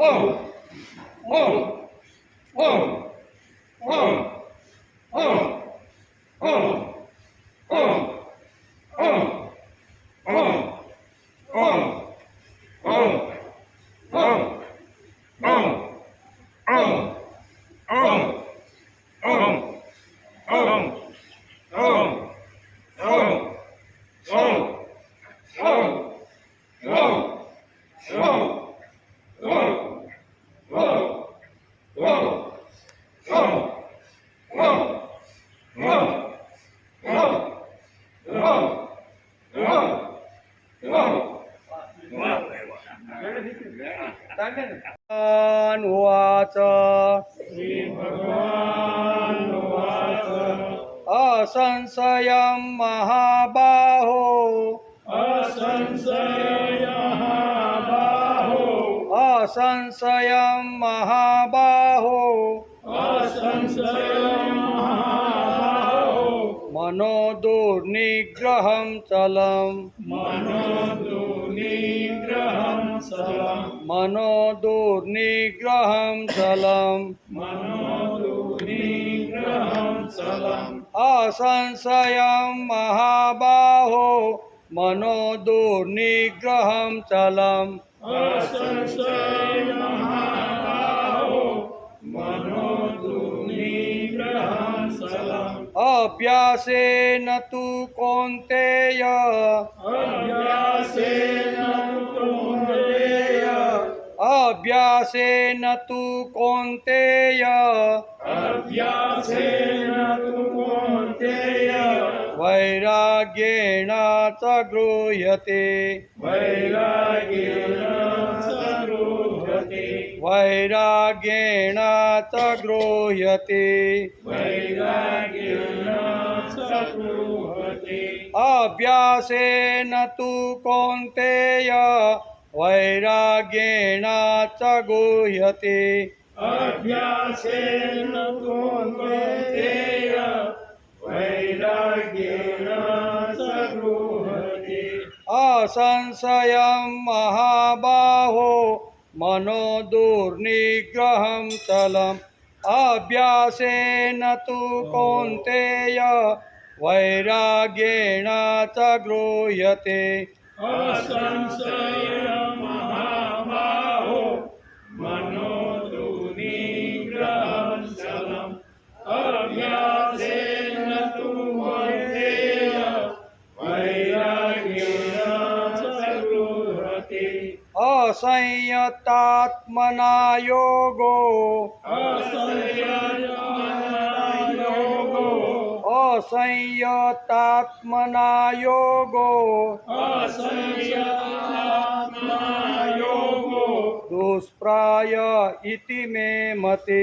ઓમ ઓમ ઓમ ઓમ ઓમ ઓમ ઓમ ઓમ ઓમ ઓમ ઓમ ઓમ ઓમ ઓમ ઓમ ઓમ ઓમ ઓમ ઓમ उवाच श्रीभगवानुवाच असंशयं महाबाहो असंशयः बाहो असंशयं महाबाहो असंशयं महाबाहो मनो दुर्निग्रहं चलम् मनो दुर्निग्रहं सलम् मनो दुर्निग्रहं चलम् मनो दुर्निग्रहं सलम् असंशयं महाबाहो मनो दुर्निग्रहं चलम् असंशयं महाबाहो मनो दुर्निग्रहं सलम् अभ्यासेन तु कौन्तेय अभ्यासेन कौन्तेय अभ्यासेन तु कौन्तेय अभ्यासेन कौन्तेय वैराग्येण च गृह्यते वैराग्येण च गृह्यते वैराग्येण च गृह्यते वैराग्येण च गृह्यते अभ्यासेन तु कौन्तेय वैराग्येण च गृह्यते अभ्यासेन कौन्तेय वैराग्येण च गृह्यते असंशयं महाबाहो मनो दुर्निग्रहं चलम् अभ्यासेन तु कौन्तेय वैराग्येण च गृह्यते असंशयं महाबाहो मनो दुर्निग्रहं चलम् अभ्यासेन तु कौन्तेय वैराग्येण च गृह्यते असंयतात्मना योगो असंयतात्मना असंयतात्मना योगो असंयतात्मना योगो दुष्प्राय इति मे मते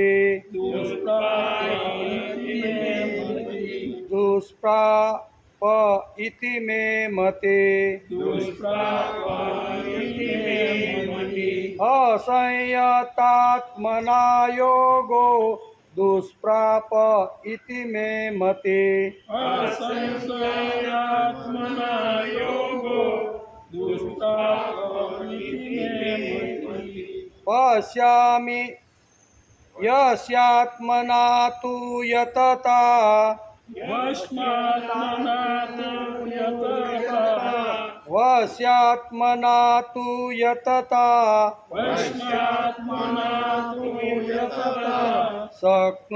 दुष्प्रायेति मे मति दुष्प्राप इति मे मते दुष्प्रायेति मे मति असंयतात्मना योगो दुष्प्राप इति मे मते असंशयात्मना योगो दुष्प्रायेति मे मति पश्यामि यस्यात्मना तु यतता वस्मात्मना तु यतता वस्यात्मना तु यतता वस्मात्मना तु यतता शक्नोवामुपपायत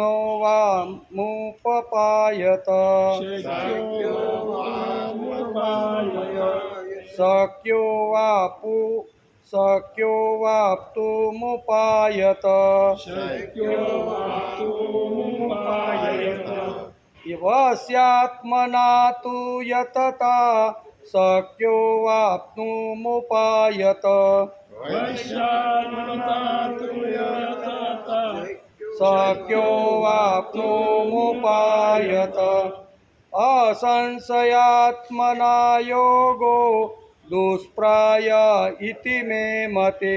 शक्यो वामुपायत शक्यो वाप्तुमुपायत शक्यो वाप्तुमुपायत वस्यात्मना तु यतता शक्यो वाप्तुमुपायत वस्यात्मना तु यतता शक्यो वाप्तुमुपायत असंशयात्मना योगो दुष्प्राय इति मे मते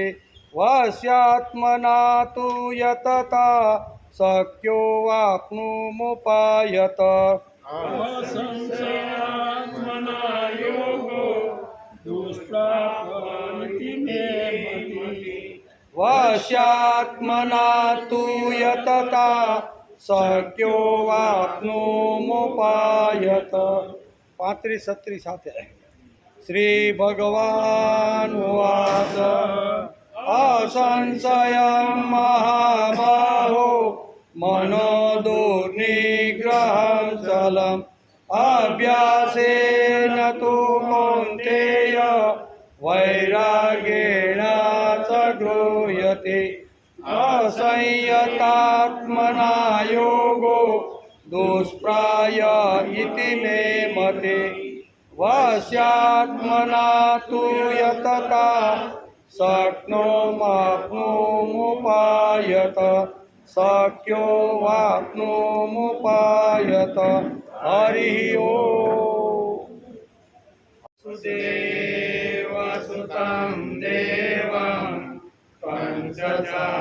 वस्यात्मना तु यतता शक्यो वाप्तुमुपायत असंशयात्मना योगो दुष्प्रायेति मे मति વશ્યાત્મના તુ યતતા શક્યો વાપ્નોમુપાયત 35-36 સાથે શ્રી ભગવાન ઉવાચ અસંશયં મહાબાહો મનો દુર્નિગ્રહં ચલમ અભ્યાસેન તુ કૌન્તેય વૈરાગ્યેણ ચ ગૃહ્યતે असंयतात्मना योगो दुष्प्राय इति मे मते वश्यात्मना तु यतता शक्नोमाप्नोमुपायत शक्यो वाप्नोमुपायत हरिः ओम् सुदेवसुतं देवं पंचचाणूरमर्दन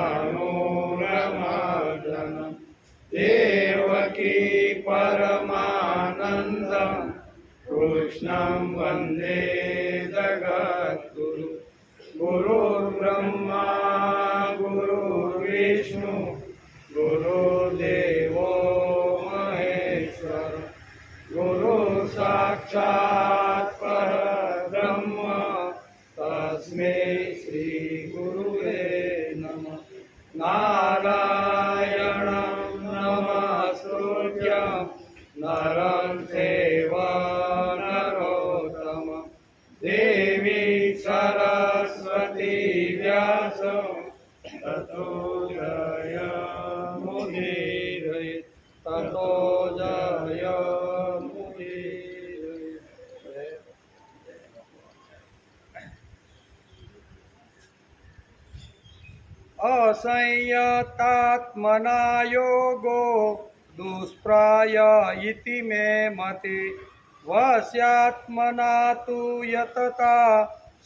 देवकी परमानन्दं कृष्णं वन्दे जगद्गुरु गुरुर्ब्रह्मा गुरुर्विष्णु गुरुदेवो महेश्वर गुरु साक्षात् परब्रह्म तस्मै श्री गुरुवे नमः नारायणं नमस्कृत्य नरं चैव नरोत्तमं देवी सरस्वती व्यासं ततो जयमुदीरये ततो जयमुदीरये असंयतात्मना योगो दुष्प्राय इति मे मते वश्यात्मना तु यतता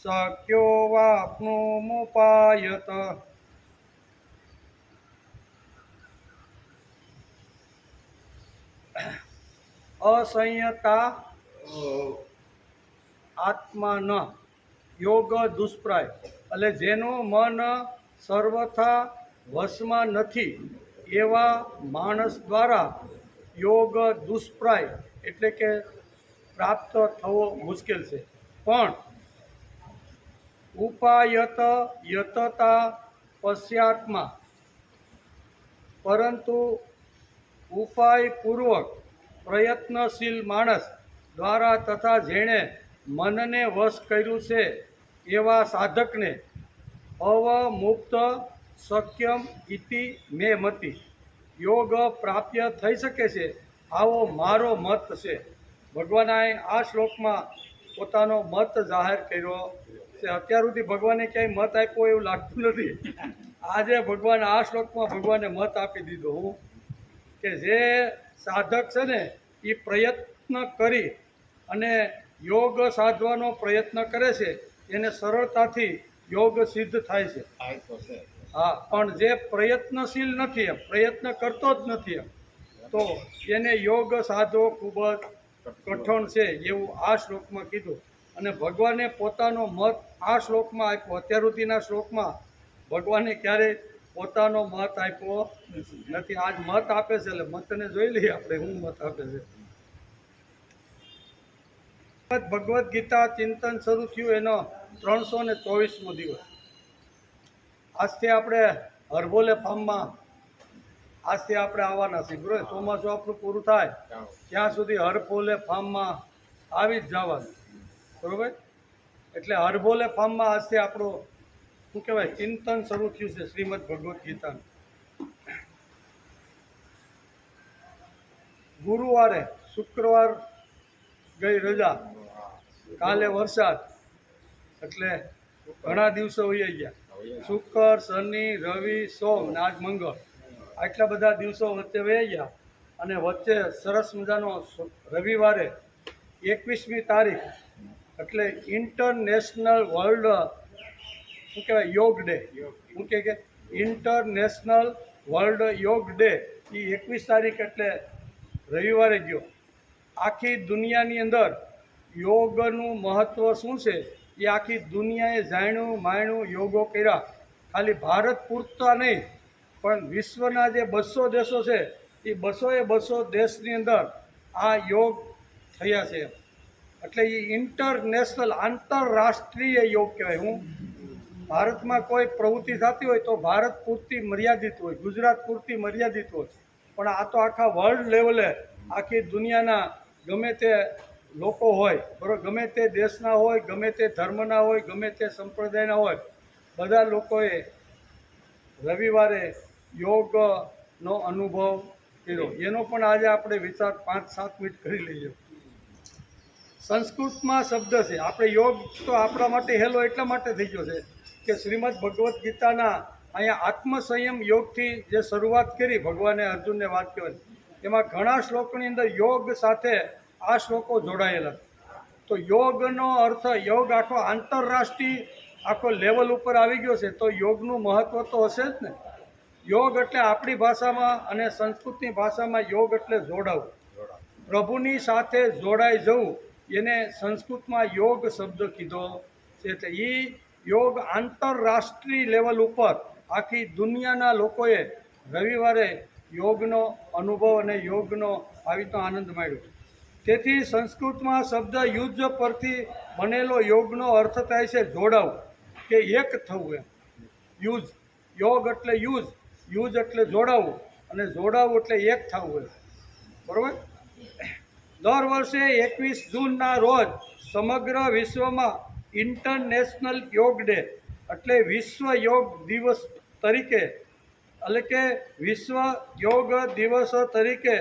शक्यो वाप्नोमुपायत असंयता આત્માન યોગ દુષ્પ્રાય એટલે જેનું મન સર્વથા વશમાં નથી એવા માણસ દ્વારા યોગ દુષ્પ્રાય એટલે કે પ્રાપ્ત થવો મુશ્કેલ છે. પણ ઉપાયત યતતા પશ્ચાત્મા પરંતુ ઉપાયપૂર્વક પ્રયત્નશીલ માણસ દ્વારા તથા જેણે મનને વશ કર્યું છે એવા સાધકને અવમુક્ત શક્યમ ઇતિ મે મતિ યોગ પ્રાપ્ય થઈ શકે છે આવો મારો મત છે. ભગવાને આ શ્લોકમાં પોતાનો મત જાહેર કર્યો છે. અત્યાર સુધી ભગવાને ક્યાંય મત આપ્યો એવું લાગતું નથી. આજે ભગવાન આ શ્લોકમાં ભગવાને મત આપી દીધો હું કે જે સાધક છે ને એ પ્રયત્ન કરી અને યોગ સાધવાનો પ્રયત્ન કરે છે એને સરળતાથી યોગ સિદ્ધ થાય છે. હા, પણ જે પ્રયત્નશીલ નથી એમ પ્રયત્ન કરતો જ નથી એમ તો એને યોગ સાધવો ખૂબ જ કઠણ છે એવું આ શ્લોકમાં કીધું. અને ભગવાને પોતાનો મત આ શ્લોકમાં આપ્યો. અત્યાર સુધીના શ્લોકમાં ભગવાને ક્યારેય પોતાનો મત આપ્યો નથી. આજ મત આપે છે એટલે મતને જોઈ લઈએ આપણે શું મત આપે છે. ભગવદ્ ગીતા ચિંતન શરૂ થયું એનો 324મો દિવસ. આજથી આપણે હરભોલે ફાર્મમાં આજથી આપણે આવવાના છીએ. બરોબર, ચોમાસું આપણું પૂરું થાય ત્યાં સુધી હરભોલે ફાર્મમાં આવી જ જવાનું. બરાબર, એટલે હરભોલે ફાર્મમાં આજથી આપણું શું કહેવાય ચિંતન શરૂ થયું છે શ્રીમદ ભગવદ્ ગીતાનું. ગુરુવારે શુક્રવાર ગઈ રજા, કાલે વરસાદ એટલે ઘણા દિવસો વહી ગયા. શુક્ર, શનિ, રવિ, સોમ ને આજ મંગળ આટલા બધા દિવસો વચ્ચે વહી ગયા. અને વચ્ચે સરસ મજાનો રવિવારે 21મી તારીખ એટલે ઇન્ટરનેશનલ વર્લ્ડ શું કહેવાય યોગ ડે. શું કે ઇન્ટરનેશનલ વર્લ્ડ યોગ ડે એ 21 તારીખ એટલે રવિવારે ગયો. આખી દુનિયાની અંદર યોગનું મહત્ત્વ શું છે એ આખી દુનિયાએ જાણ્યું માણ્યું, યોગો કર્યા ખાલી ભારત પૂરતા નહીં પણ વિશ્વના જે 200 દેશો છે એ 200 દેશની અંદર આ યોગ થયા છે. એટલે એ ઇન્ટરનેશનલ આંતરરાષ્ટ્રીય યોગ કહેવાય. હું ભારતમાં કોઈ પ્રવૃત્તિ થતી હોય તો ભારત પૂરતી મર્યાદિત હોય, ગુજરાત પૂરતી મર્યાદિત હોય, પણ આ તો આખા વર્લ્ડ લેવલે આખી દુનિયાના ગમે તે લોકો હોય, બરાબર, ગમે તે દેશના હોય, ગમે તે ધર્મના હોય, ગમે તે સંપ્રદાયના હોય, બધા લોકોએ રવિવારે યોગનો અનુભવ કર્યો. એનો પણ આજે આપણે વિચાર 5-7 મિનિટ કરી લઈએ. સંસ્કૃતમાં શબ્દ છે, આપણે યોગ તો આપણા માટે હેલો એટલા માટે થઈ ગયો છે કે શ્રીમદ ભગવદ્ ગીતાના અહીંયા આત્મસંયમ યોગથી જે શરૂઆત કરી ભગવાને અર્જુનને વાત કહેવાય, એમાં ઘણા શ્લોકોની અંદર યોગ સાથે આ શ્લોકો જોડાયેલા. તો યોગનો અર્થ, યોગ આખો આંતરરાષ્ટ્રીય આખો લેવલ ઉપર આવી ગયો છે, તો યોગનું મહત્ત્વ તો હશે જ ને. યોગ એટલે આપણી ભાષામાં અને સંસ્કૃતની ભાષામાં યોગ એટલે જોડાવું, પ્રભુની સાથે જોડાઈ જવું, એને સંસ્કૃતમાં યોગ શબ્દ કીધો છે. એટલે એ યોગ આંતરરાષ્ટ્રીય લેવલ ઉપર આખી દુનિયાના લોકોએ રવિવારે યોગનો અનુભવ અને યોગનો આવી રીતનો આનંદ માણ્યો. તેથી સંસ્કૃતમાં શબ્દ યુઝ પરથી બનેલો યોગનો અર્થ થાય છે જોડાવું કે એક થવું. એમ યુઝ, યોગ એટલે યુઝ એટલે જોડાવું, અને જોડાવું એટલે એક થવું. બરાબર. દર વર્ષે 21 જૂનના રોજ સમગ્ર વિશ્વમાં ઇન્ટરનેશનલ યોગ ડે એટલે વિશ્વ યોગ દિવસ તરીકે, એટલે કે વિશ્વ યોગ દિવસ તરીકે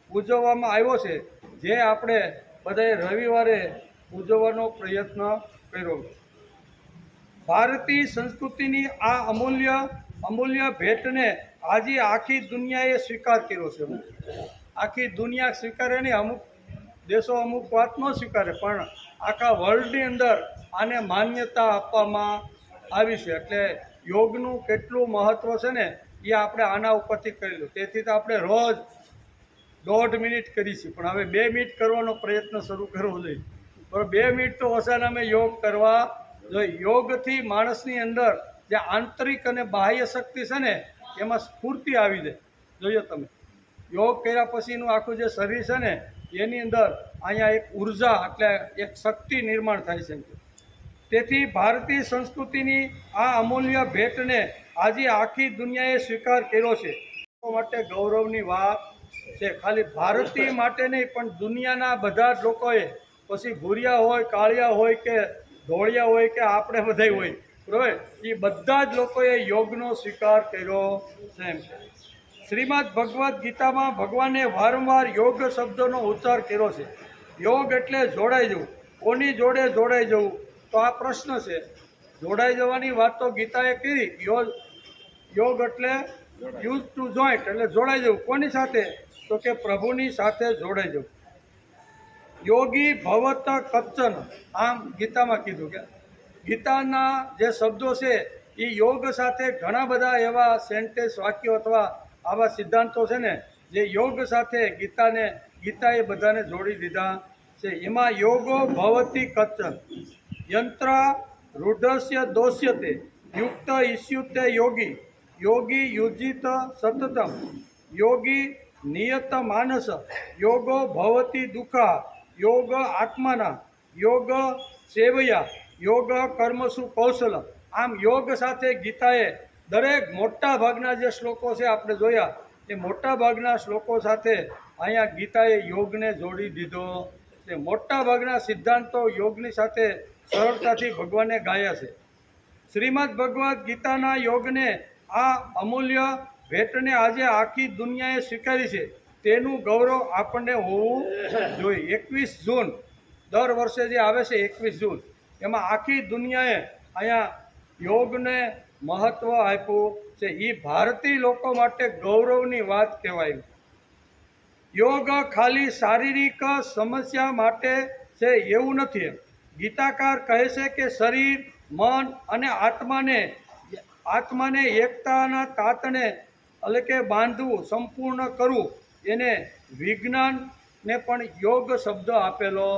ઉજવવામાં આવ્યો છે, જે આપણે બધાએ રવિવારે ઉજવવાનો પ્રયત્ન કર્યો. ભારતીય સંસ્કૃતિની આ અમૂલ્ય ભેટને આજે આખી દુનિયાએ સ્વીકાર કર્યો છે. આખી દુનિયા સ્વીકારે નહીં, અમુક દેશો અમુક વાત ન સ્વીકારે, પણ આખા વર્લ્ડની અંદર આને માન્યતા આપવામાં આવી છે. એટલે યોગનું કેટલું મહત્ત્વ છે ને એ આપણે આના ઉપરથી કરી લો. તેથી તો આપણે રોજ 1.5 મિનિટ કરીશું, પણ હવે 2 મિનિટ કરવાનો પ્રયત્ન શરૂ કરવો જોઈએ. બરાબર, 2 મિનિટ તો ઓછાનામે યોગ કરવા જોઈએ. યોગથી માણસની અંદર જે આંતરિક અને બાહ્ય શક્તિ છે ને એમાં સ્ફૂર્તિ આવી જાય. જોઈએ તમે, યોગ કર્યા પછીનું આખું જે શરીર છે ને એની અંદર અહીંયા એક ઉર્જા એટલે એક શક્તિ નિર્માણ થાય છે. તેથી ભારતીય સંસ્કૃતિની આ અમૂલ્ય ભેટને આજે આખી દુનિયાએ સ્વીકાર કર્યો છે. માટે ગૌરવની વાત છે. ખાલી ભારતીય માટે નહીં પણ દુનિયાના બધા જ લોકોએ, પછી ભૂરિયા હોય, કાળિયા હોય કે ધોળિયા હોય કે આપણે બધાય હોય, બરાબર, એ બધા જ લોકોએ યોગનો સ્વીકાર કર્યો છે. શ્રીમદ ભગવદ્ ગીતામાં ભગવાને વારંવાર યોગ શબ્દનો ઉચ્ચાર કર્યો છે. યોગ એટલે જોડાઈ જવું. કોની જોડે જોડાઈ જવું? તો આ પ્રશ્ન છે. જોડાઈ જવાની વાત તો ગીતાએ કરી. યોગ એટલે યુઝ ટુ જોઈન્ટ, એટલે જોડાઈ જવું. કોની સાથે? તો કે પ્રભુની સાથે જોડાઈ જવું. યોગી ભવત કચ્ચન, આમ ગીતામાં કીધું. કે ગીતાના જે શબ્દો છે એ યોગ સાથે ઘણા બધા એવા સેન્ટેન્સ, વાક્યો અથવા આવા સિદ્ધાંતો છે ને જે યોગ સાથે ગીતાએ બધાને જોડી દીધા છે. એમાં યોગો ભવતી કચ્ચન, યંત્ર રૂઢસ્ય દોષ્યતે, યુક્ત ઈસ્યુતે યોગી, યોગી યુજિત સતતમ, યોગી નિયત માનસ, યોગો ભવતી દુઃખા, યોગ આત્માના, યોગ સેવયા, યોગ કર્મસુ કૌશલ. આમ યોગ સાથે ગીતાએ દરેક મોટા ભાગના જે શ્લોકો છે આપણે જોયા, એ મોટા ભાગના શ્લોકો સાથે અહીંયા ગીતાએ યોગને જોડી દીધો છે. મોટા ભાગના સિદ્ધાંતો યોગની સાથે સરળતાથી ભગવાને ગાયા છે. શ્રીમદ ભગવદ્ ગીતાના યોગને આ અમૂલ્ય ભેટને આજે આખી દુનિયાએ સ્વીકારી છે, તેનું ગૌરવ આપણને હોવું જોઈએ. 21 જૂન દર વર્ષે જે આવે છે 21 જૂન, એમાં આખી દુનિયાએ અહીંયા યોગને મહત્ત્વ આપ્યું છે. એ ભારતીય લોકો માટે ગૌરવની વાત કહેવાય. યોગ ખાલી શારીરિક સમસ્યા માટે છે એવું નથી. ગીતાકાર કહે છે કે શરીર, મન અને આત્માને એકતાના તાતણે એટલે કે બાંધવું, સંપૂર્ણ કરવું, એને વિજ્ઞાનને પણ યોગ શબ્દ આપેલો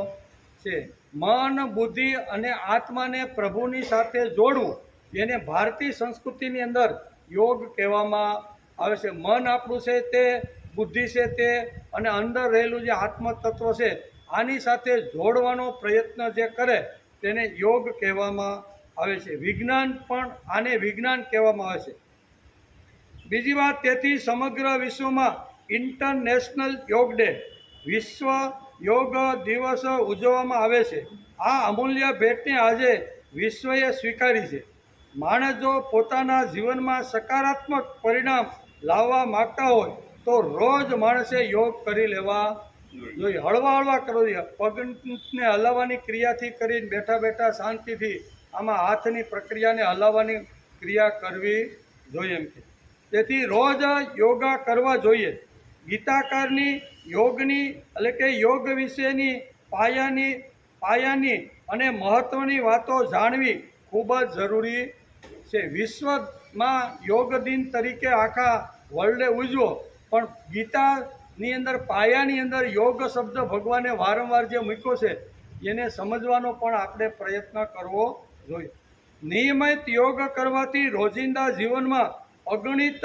છે. મન, બુદ્ધિ અને આત્માને પ્રભુની સાથે જોડવું એને ભારતીય સંસ્કૃતિની અંદર યોગ કહેવામાં આવે છે. મન આપણું છે તે, બુદ્ધિ છે તે, અને અંદર રહેલું જે આત્મતત્વ છે આની સાથે જોડવાનો પ્રયત્ન જે કરે તેને યોગ કહેવામાં આવે છે. વિજ્ઞાન પણ આને વિજ્ઞાન કહેવામાં આવે છે. બીજી વાત, તેથી સમગ્ર વિશ્વમાં ઇન્ટરનેશનલ યોગ ડે, વિશ્વ યોગ દિવસ ઉજવવામાં આવે છે. આ અમૂલ્ય ભેટને આજે વિશ્વએ સ્વીકારી છે. માણસ જો પોતાના જીવનમાં સકારાત્મક પરિણામ લાવવા માગતા હોય તો રોજ માણસે યોગ કરી લેવા જોઈએ. હળવા હળવા કરવો જોઈએ. પગને હલાવવાની ક્રિયાથી કરીને બેઠા બેઠા શાંતિથી આમાં હાથની પ્રક્રિયાને હલાવવાની ક્રિયા કરવી જોઈએ એમ કે. તેથી રોજ યોગા કરવા જોઈએ. ગીતાકારની યોગની એટલે કે યોગ વિશેની પાયાની અને મહત્ત્વની વાતો જાણવી ખૂબ જ જરૂરી છે. વિશ્વમાં યોગ દિન તરીકે આખા વર્લ્ડે ઉજવો, પણ ગીતાની અંદર પાયાની અંદર યોગ શબ્દ ભગવાને વારંવાર જે મૂક્યો છે એને સમજવાનો પણ આપણે પ્રયત્ન કરવો જોઈએ. નિયમિત યોગ કરવાથી રોજિંદા જીવનમાં અગણિત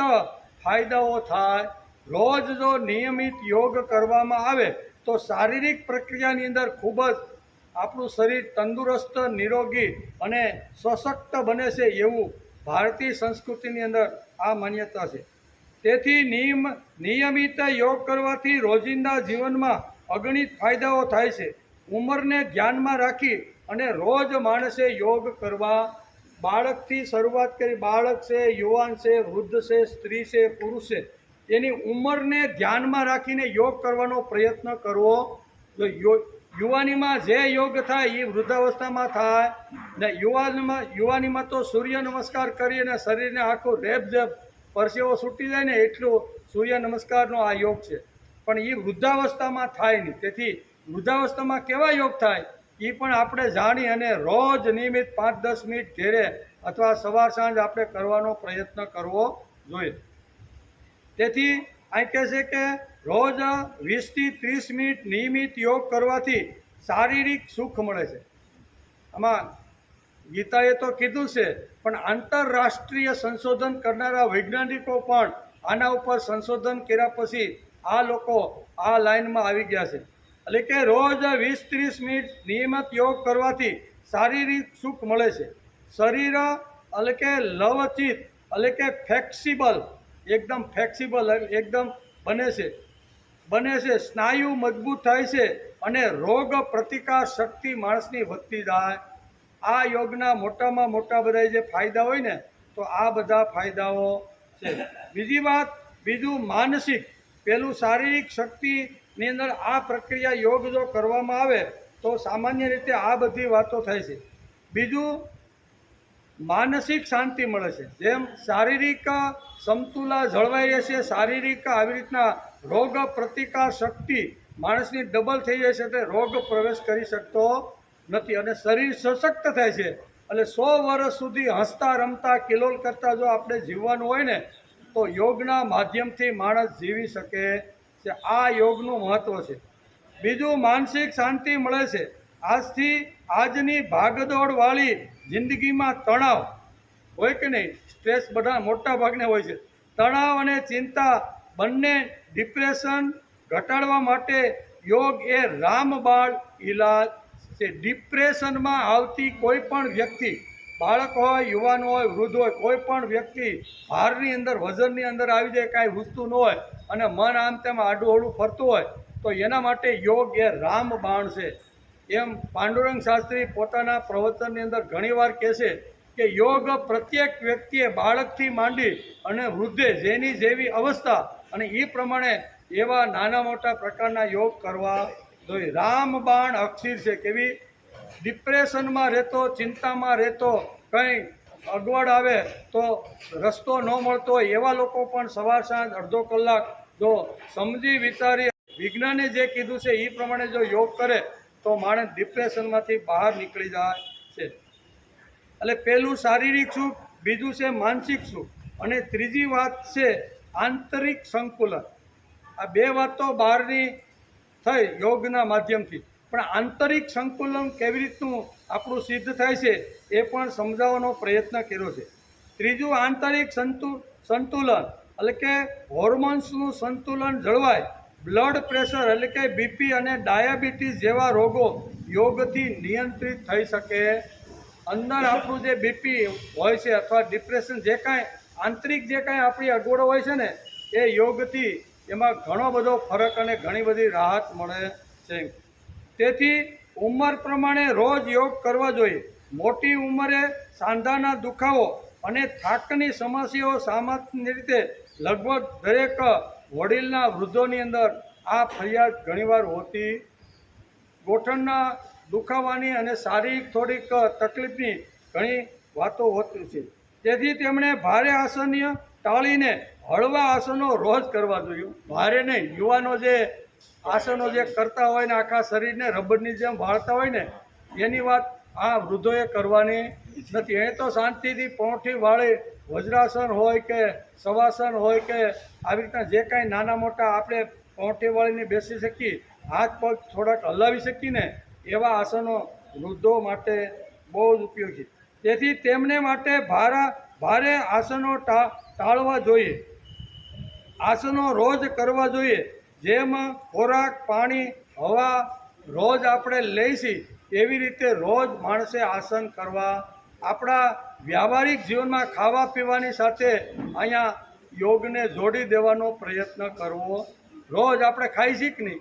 ફાયદાઓ થાય. રોજ જો નિયમિત યોગ કરવામાં આવે તો શારીરિક પ્રક્રિયાની અંદર ખૂબ જ આપણું શરીર તંદુરસ્ત, નિરોગી અને સશક્ત બને છે એવું ભારતીય સંસ્કૃતિની અંદર આ માન્યતા છે. તેથી નિયમિત યોગ કરવાથી રોજિંદા જીવનમાં અગણિત ફાયદાઓ થાય છે. ઉંમરને ધ્યાનમાં રાખી અને રોજ માણસે યોગ કરવા, બાળકથી શરૂઆત કરી, બાળક છે, યુવાન છે, વૃદ્ધ છે, સ્ત્રી છે, પુરુષ છે, એની ઉંમરને ધ્યાનમાં રાખીને યોગ કરવાનો પ્રયત્ન કરવો. યુવાનીમાં જે યોગ થાય એ વૃદ્ધાવસ્થામાં થાય ને યુવાનીમાં તો સૂર્ય નમસ્કાર કરી અને શરીરને આખું રેબઝેબ પરસેવો છૂટી જાય ને એટલું સૂર્ય નમસ્કારનો આ યોગ છે, પણ એ વૃદ્ધાવસ્થામાં થાય નહીં. તેથી વૃદ્ધાવસ્થામાં કેવા યોગ થાય એ પણ આપણે જાણી અને રોજ નિયમિત 5-10 મિનિટ ઘેરે અથવા સવાર સાંજ આપણે કરવાનો પ્રયત્ન કરવો જોઈએ. તેથી અહીં કહે છે કે રોજ 20થી 30 મિનિટ નિયમિત યોગ કરવાથી શારીરિક સુખ મળે છે. આમાં ગીતાએ તો કીધું છે, પણ આંતરરાષ્ટ્રીય સંશોધન કરનારા વૈજ્ઞાનિકો પણ આના ઉપર સંશોધન કર્યા પછી આ લોકો આ લાઈનમાં આવી ગયા છે. એટલે કે રોજ 20-30 મિનિટ નિયમિત યોગ કરવાથી શારીરિક સુખ મળે છે. શરીર એટલે કે લવચિત એટલે કે ફ્લેક્સિબલ એકદમ બને છે. સ્નાયુ મજબૂત થાય છે અને રોગ પ્રતિકાર શક્તિ માણસની વધતી જાય. આ યોગના મોટામાં મોટા બધા જે ફાયદા હોય ને તો આ બધા ફાયદાઓ છે. બીજું માનસિક. પેલું શારીરિક શક્તિની અંદર આ પ્રક્રિયા યોગ જો કરવામાં આવે તો સામાન્ય રીતે આ બધી વાતો થાય છે. બીજું માનસિક શાંતિ મળે છે. જેમ શારીરિક સમતુલા જળવાઈ રહેશે, શારીરિક આવી રીતના રોગ પ્રતિકાર શક્તિ માણસની ડબલ થઈ જાય છે, એટલે રોગ પ્રવેશ કરી શકતો નથી અને શરીર સશક્ત થાય છે. એટલે 100 વર્ષ સુધી હસતા રમતા કિલોલ કરતા જો આપણે જીવવાનું હોય ને તો યોગના માધ્યમથી માણસ જીવી શકે છે. આ યોગનું મહત્ત્વ છે. બીજું માનસિક શાંતિ મળે છે. આજની ભાગદોડવાળી જિંદગીમાં તણાવ હોય કે નહીં, સ્ટ્રેસ બધા મોટા ભાગને હોય છે. તણાવ અને ચિંતા બંને, ડિપ્રેશન ઘટાડવા માટે યોગ એ રામબાણ ઈલાજ છે. ડિપ્રેશનમાં આવતી કોઈ પણ વ્યક્તિ, બાળક હોય, યુવાન હોય, વૃદ્ધ હોય, કોઈ પણ વ્યક્તિ ભારની અંદર, વજનની અંદર આવી જાય, કાંઈ હુસતું ન હોય અને મન આમ તેમ આડું અવળું ફરતું હોય તો એના માટે યોગ એ રામબાણ છે. એમ પાંડુરંગ શાસ્ત્રી પોતાના પ્રવચનની અંદર ઘણીવાર કહે છે કે યોગ પ્રત્યેક વ્યક્તિએ બાળકથી માંડી અને વૃદ્ધે જેની જેવી અવસ્થા અને એ પ્રમાણે એવા નાના મોટા પ્રકારના યોગ કરવા જોઈએ. રામબાણ અક્ષીર છે. કેવી ડિપ્રેશનમાં રહેતો, ચિંતામાં રહેતો, કંઈ અગવડ આવે તો રસ્તો ન મળતો હોય એવા લોકો પણ સવાર સાંજ અડધો કલાક જો સમજી વિચારી વિજ્ઞાને જે કીધું છે એ પ્રમાણે જો યોગ કરે તો માણસ ડિપ્રેશનમાંથી બહાર નીકળી જાય છે. એટલે પહેલું શારીરિક સુખ, બીજું છે માનસિક સુખ અને ત્રીજી વાત છે આંતરિક સંકુલન. આ બે વાત તો બહારની થઈ યોગના માધ્યમથી, પણ આંતરિક સંકુલન કેવી રીતનું આપણું સિદ્ધ થાય છે એ પણ સમજાવવાનો પ્રયત્ન કર્યો છે. ત્રીજું, આંતરિક સંતુલન એટલે કે હોર્મોન્સનું સંતુલન જળવાય. બ્લડ પ્રેશર એટલે કે બીપી અને ડાયાબિટીસ જેવા રોગો યોગથી નિયંત્રિત થઈ શકે. અંદર આપણું જે બીપી હોય છે અથવા ડિપ્રેશન, જે કાંઈ આંતરિક જે કાંઈ આપણી અગવડો હોય છે ને, એ યોગથી એમાં ઘણો બધો ફરક અને ઘણી બધી રાહત મળે છે. તેથી ઉંમર પ્રમાણે રોજ યોગ કરવા જોઈએ. મોટી ઉંમરે સાંધાના દુખાવો અને થાકની સમસ્યાઓ સામાન્ય રીતે લગભગ દરેક વડીલના વૃદ્ધોની અંદર આ ફરિયાદ ઘણીવાર હોતી. ગોઠણના દુખાવાની અને શારીરિક થોડીક તકલીફની ઘણી વાતો હોતી છે. તેથી તેમણે ભારે આસનીય ટાળીને હળવા આસનો રોજ કરવા જોઈએ. ભારે નહીં, યુવાનો જે આસનો જે કરતા હોય ને આખા શરીરને રબરની જેમ વાળતા હોય ને, એની વાત આ વૃદ્ધોએ કરવાની નથી. એ તો શાંતિથી પોંઠી વાળી વજ્રાસન હોય કે શવાસન હોય કે આવી રીતના જે કાંઈ નાના મોટા આપણે પોંઠી વાળીને બેસી શકીએ, હાથ પગ થોડાક હલાવી શકીએ ને, એવા આસનો વૃદ્ધો માટે બહુ જ ઉપયોગી. તેથી તેમને માટે ભારે આસનો ટાળવા જોઈએ. આસનો રોજ કરવા જોઈએ. જેમ ખોરાક, પાણી, હવા રોજ આપણે લઈશી એવી રીતે રોજ માણસે આસન કરવા. આપણા વ્યાવહારિક જીવનમાં ખાવા પીવાની સાથે અહીંયા યોગને જોડી દેવાનો પ્રયત્ન કરવો. રોજ આપણે ખાઈશી કે નહીં,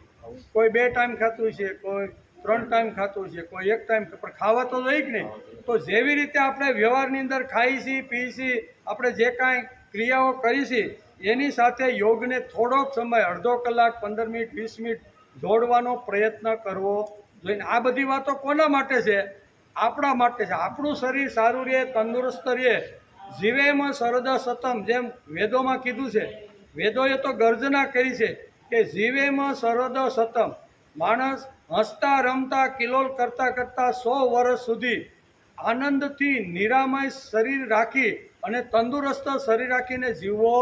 કોઈ 2 ટાઈમ ખાતું છે, કોઈ 3 ટાઈમ ખાતું છે, કોઈ 1 ટાઈમ, પણ ખાવા તો જોઈએ કે નહીં. તો જેવી રીતે આપણે વ્યવહારની અંદર ખાઈશી પીશી, આપણે જે કાંઈ ક્રિયાઓ કરીશી, એની સાથે યોગને થોડોક સમય, અડધો કલાક, 15 મિનિટ, 20 મિનિટ જોડવાનો પ્રયત્ન કરવો જોઈએ. આ બધી વાતો કોના માટે છે? આપણા માટે છે. આપણું શરીર સારું રહે, તંદુરસ્ત રહે. જીવેમ શરદ સતમ, જેમ વેદોમાં કીધું છે. વેદોએ તો ગર્જના કરી છે કે જીવેમ શરદ સતમ. માણસ હસતા રમતા કિલોલ કરતાં કરતાં 100 વર્ષ સુધી આનંદથી નિરામય શરીર રાખી અને તંદુરસ્ત શરીર રાખીને જીવવો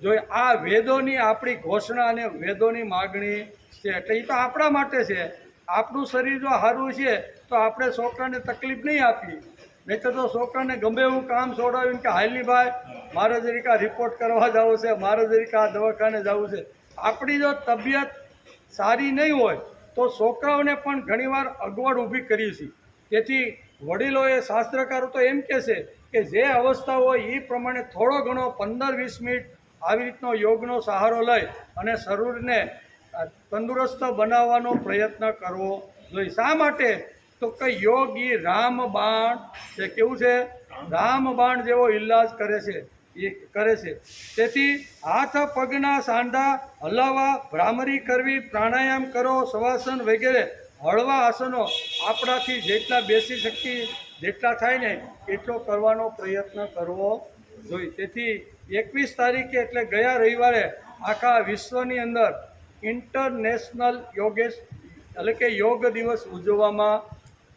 જોઈએ. આ વેદોની આપણી ઘોષણા અને વેદોની માગણી છે. એટલે એ તો આપણા માટે છે. આપણું શરીર જો સારું છે તો આપણે છોકરાને તકલીફ નહીં આપી. નહીં તો છોકરાને ગમે એવું કામ છોડાવ્યું કે હાલની ભાઈ મારે જરીક આ રિપોર્ટ કરવા જવું છે, મારે જરીક આ દવાખાને જવું છે. આપણી જો તબિયત સારી નહીં હોય તો છોકરાઓને પણ ઘણીવાર અગવડ ઊભી કરી છે. તેથી વડીલોએ, શાસ્ત્રકારો તો એમ કહે છે કે જે અવસ્થા હોય એ પ્રમાણે થોડો ઘણો 15-20 મિનિટ આવી રીતનો યોગનો સહારો લઈ અને શરીરને તંદુરસ્ત બનાવવાનો પ્રયત્ન કરવો જોઈએ. શા માટે? તો કે યોગ એ રામબાણ છે. કેવું છે? રામબાણ જેવો ઇલાજ કરે છે. તેથી હાથ પગના સાંધા હલાવવા, ભ્રામરી કરવી, પ્રાણાયામ કરો, શવાસન વગેરે હળવા આસનો આપણાથી જેટલા બેસી શકીએ, જેટલા થાય ને એટલો કરવાનો પ્રયત્ન કરવો જોઈએ. તેથી 21 તારીખે એટલે ગયા રવિવારે આખા વિશ્વની અંદર ઇન્ટરનેશનલ યોગેશ એટલે કે યોગ દિવસ ઉજવવામાં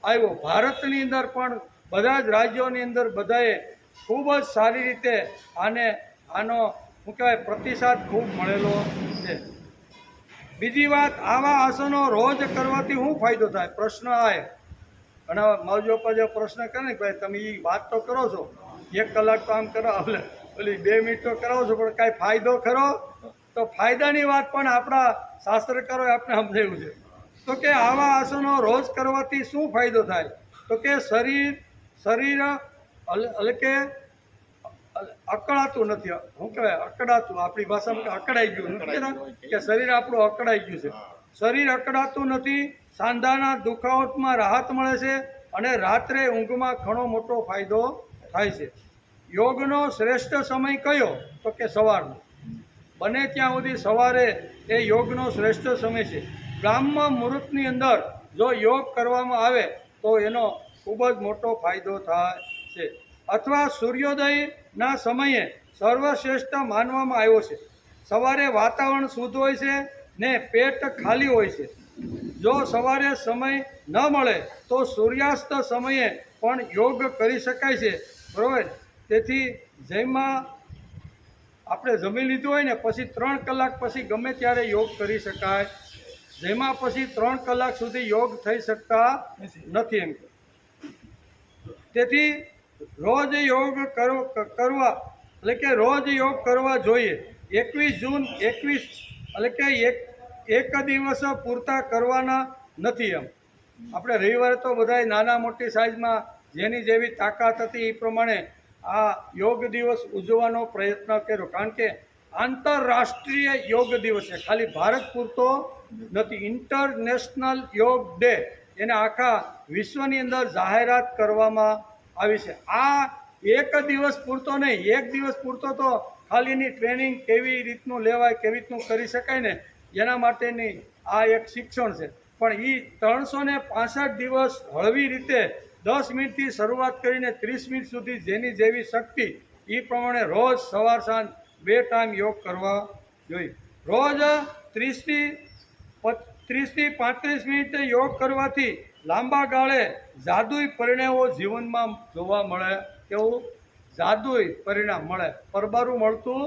આવ્યો. ભારતની અંદર પણ બધા જ રાજ્યોની અંદર બધાએ ખૂબ જ સારી રીતે આનો શું કહેવાય પ્રતિસાદ ખૂબ મળેલો છે. બીજી વાત, આવા આસનો રોજ કરવાથી શું ફાયદો થાય? પ્રશ્ન આવે. ઘણા માવજો પર જે પ્રશ્ન કરે ને, ભાઈ તમે એ વાત તો કરો છો, 1 કલાક તો આમ કરો, ઓલી 2 મિનિટ તો કરાવો છો, પણ કાંઈ ફાયદો ખરો? તો ફાયદાની વાત પણ આપણા શાસ્ત્રકારોએ આપણે સમજાવ્યું છે. તો કે આવા આસનો રોજ કરવાથી શું ફાયદો થાય? તો કે શરીર એટલે કે અકળાતું નથી. શું કહેવાય? અકળાતું, આપણી ભાષામાં અકળાઈ ગયું નથી કે શરીર આપણું અકળાઈ ગયું છે. શરીર અકળાતું નથી. સાંધાના દુખાવામાં રાહત મળે છે અને રાત્રે ઊંઘમાં ઘણો મોટો ફાયદો થાય છે. યોગનો શ્રેષ્ઠ સમય કયો? તો કે સવારનો. બને ત્યાં સુધી સવારે એ યોગનો શ્રેષ્ઠ સમય છે. બ્રાહ્મ મુહૂર્તની અંદર જો યોગ કરવામાં આવે તો એનો ખૂબ જ મોટો ફાયદો થાય છે. અથવા સૂર્યોદયના સમયે સર્વશ્રેષ્ઠ માનવામાં આવ્યો છે. સવારે વાતાવરણ શુદ્ધ હોય છે ને પેટ ખાલી હોય છે. જો સવારે સમય ન મળે તો સૂર્યાસ્ત સમયે પણ યોગ કરી શકાય છે. બરાબર? તેથી જેમાં આપણે જમી લીધું હોય ને પછી 3 કલાક પછી ગમે ત્યારે યોગ કરી શકાય. જેમાં પછી 3 કલાક સુધી યોગ થઈ શકતા નથી. એમ તેથી રોજ યોગ કરવા એટલે કે રોજ યોગ કરવા જોઈએ. 21 જૂન 21 એટલે કે એક દિવસ પૂરતા કરવાના નથી. એમ આપણે રવિવારે તો બધાય નાના મોટી સાઇઝમાં જેની જેવી તાકાત હતી એ પ્રમાણે આ યોગ દિવસ ઉજવવાનો પ્રયત્ન કર્યો. કારણ કે આંતરરાષ્ટ્રીય યોગ દિવસ છે, ખાલી ભારત પૂરતો નથી. ઇન્ટરનેશનલ યોગ ડે એને આખા વિશ્વની અંદર જાહેરાત કરવામાં આવી છે. આ એક દિવસ પૂરતો નહીં, એક દિવસ પૂરતો તો ખાલીની ટ્રેનિંગ કેવી રીતનું લેવાય, કેવી રીતનું કરી શકાય ને એના માટેની આ એક શિક્ષણ છે. પણ એ 365 દિવસ હળવી રીતે 10 મિનિટથી શરૂઆત કરીને 30 મિનિટ સુધી જેની જેવી શક્તિ એ પ્રમાણે રોજ સવાર સાંજ 2 ટાઈમ યોગ કરવા જોઈએ. રોજ 30થી 35 મિનિટ યોગ કરવાથી લાંબા ગાળે જાદુઈ પરિણામો જીવનમાં જોવા મળે. કેવું જાદુઈ પરિણામ મળે, પરબારું મળતું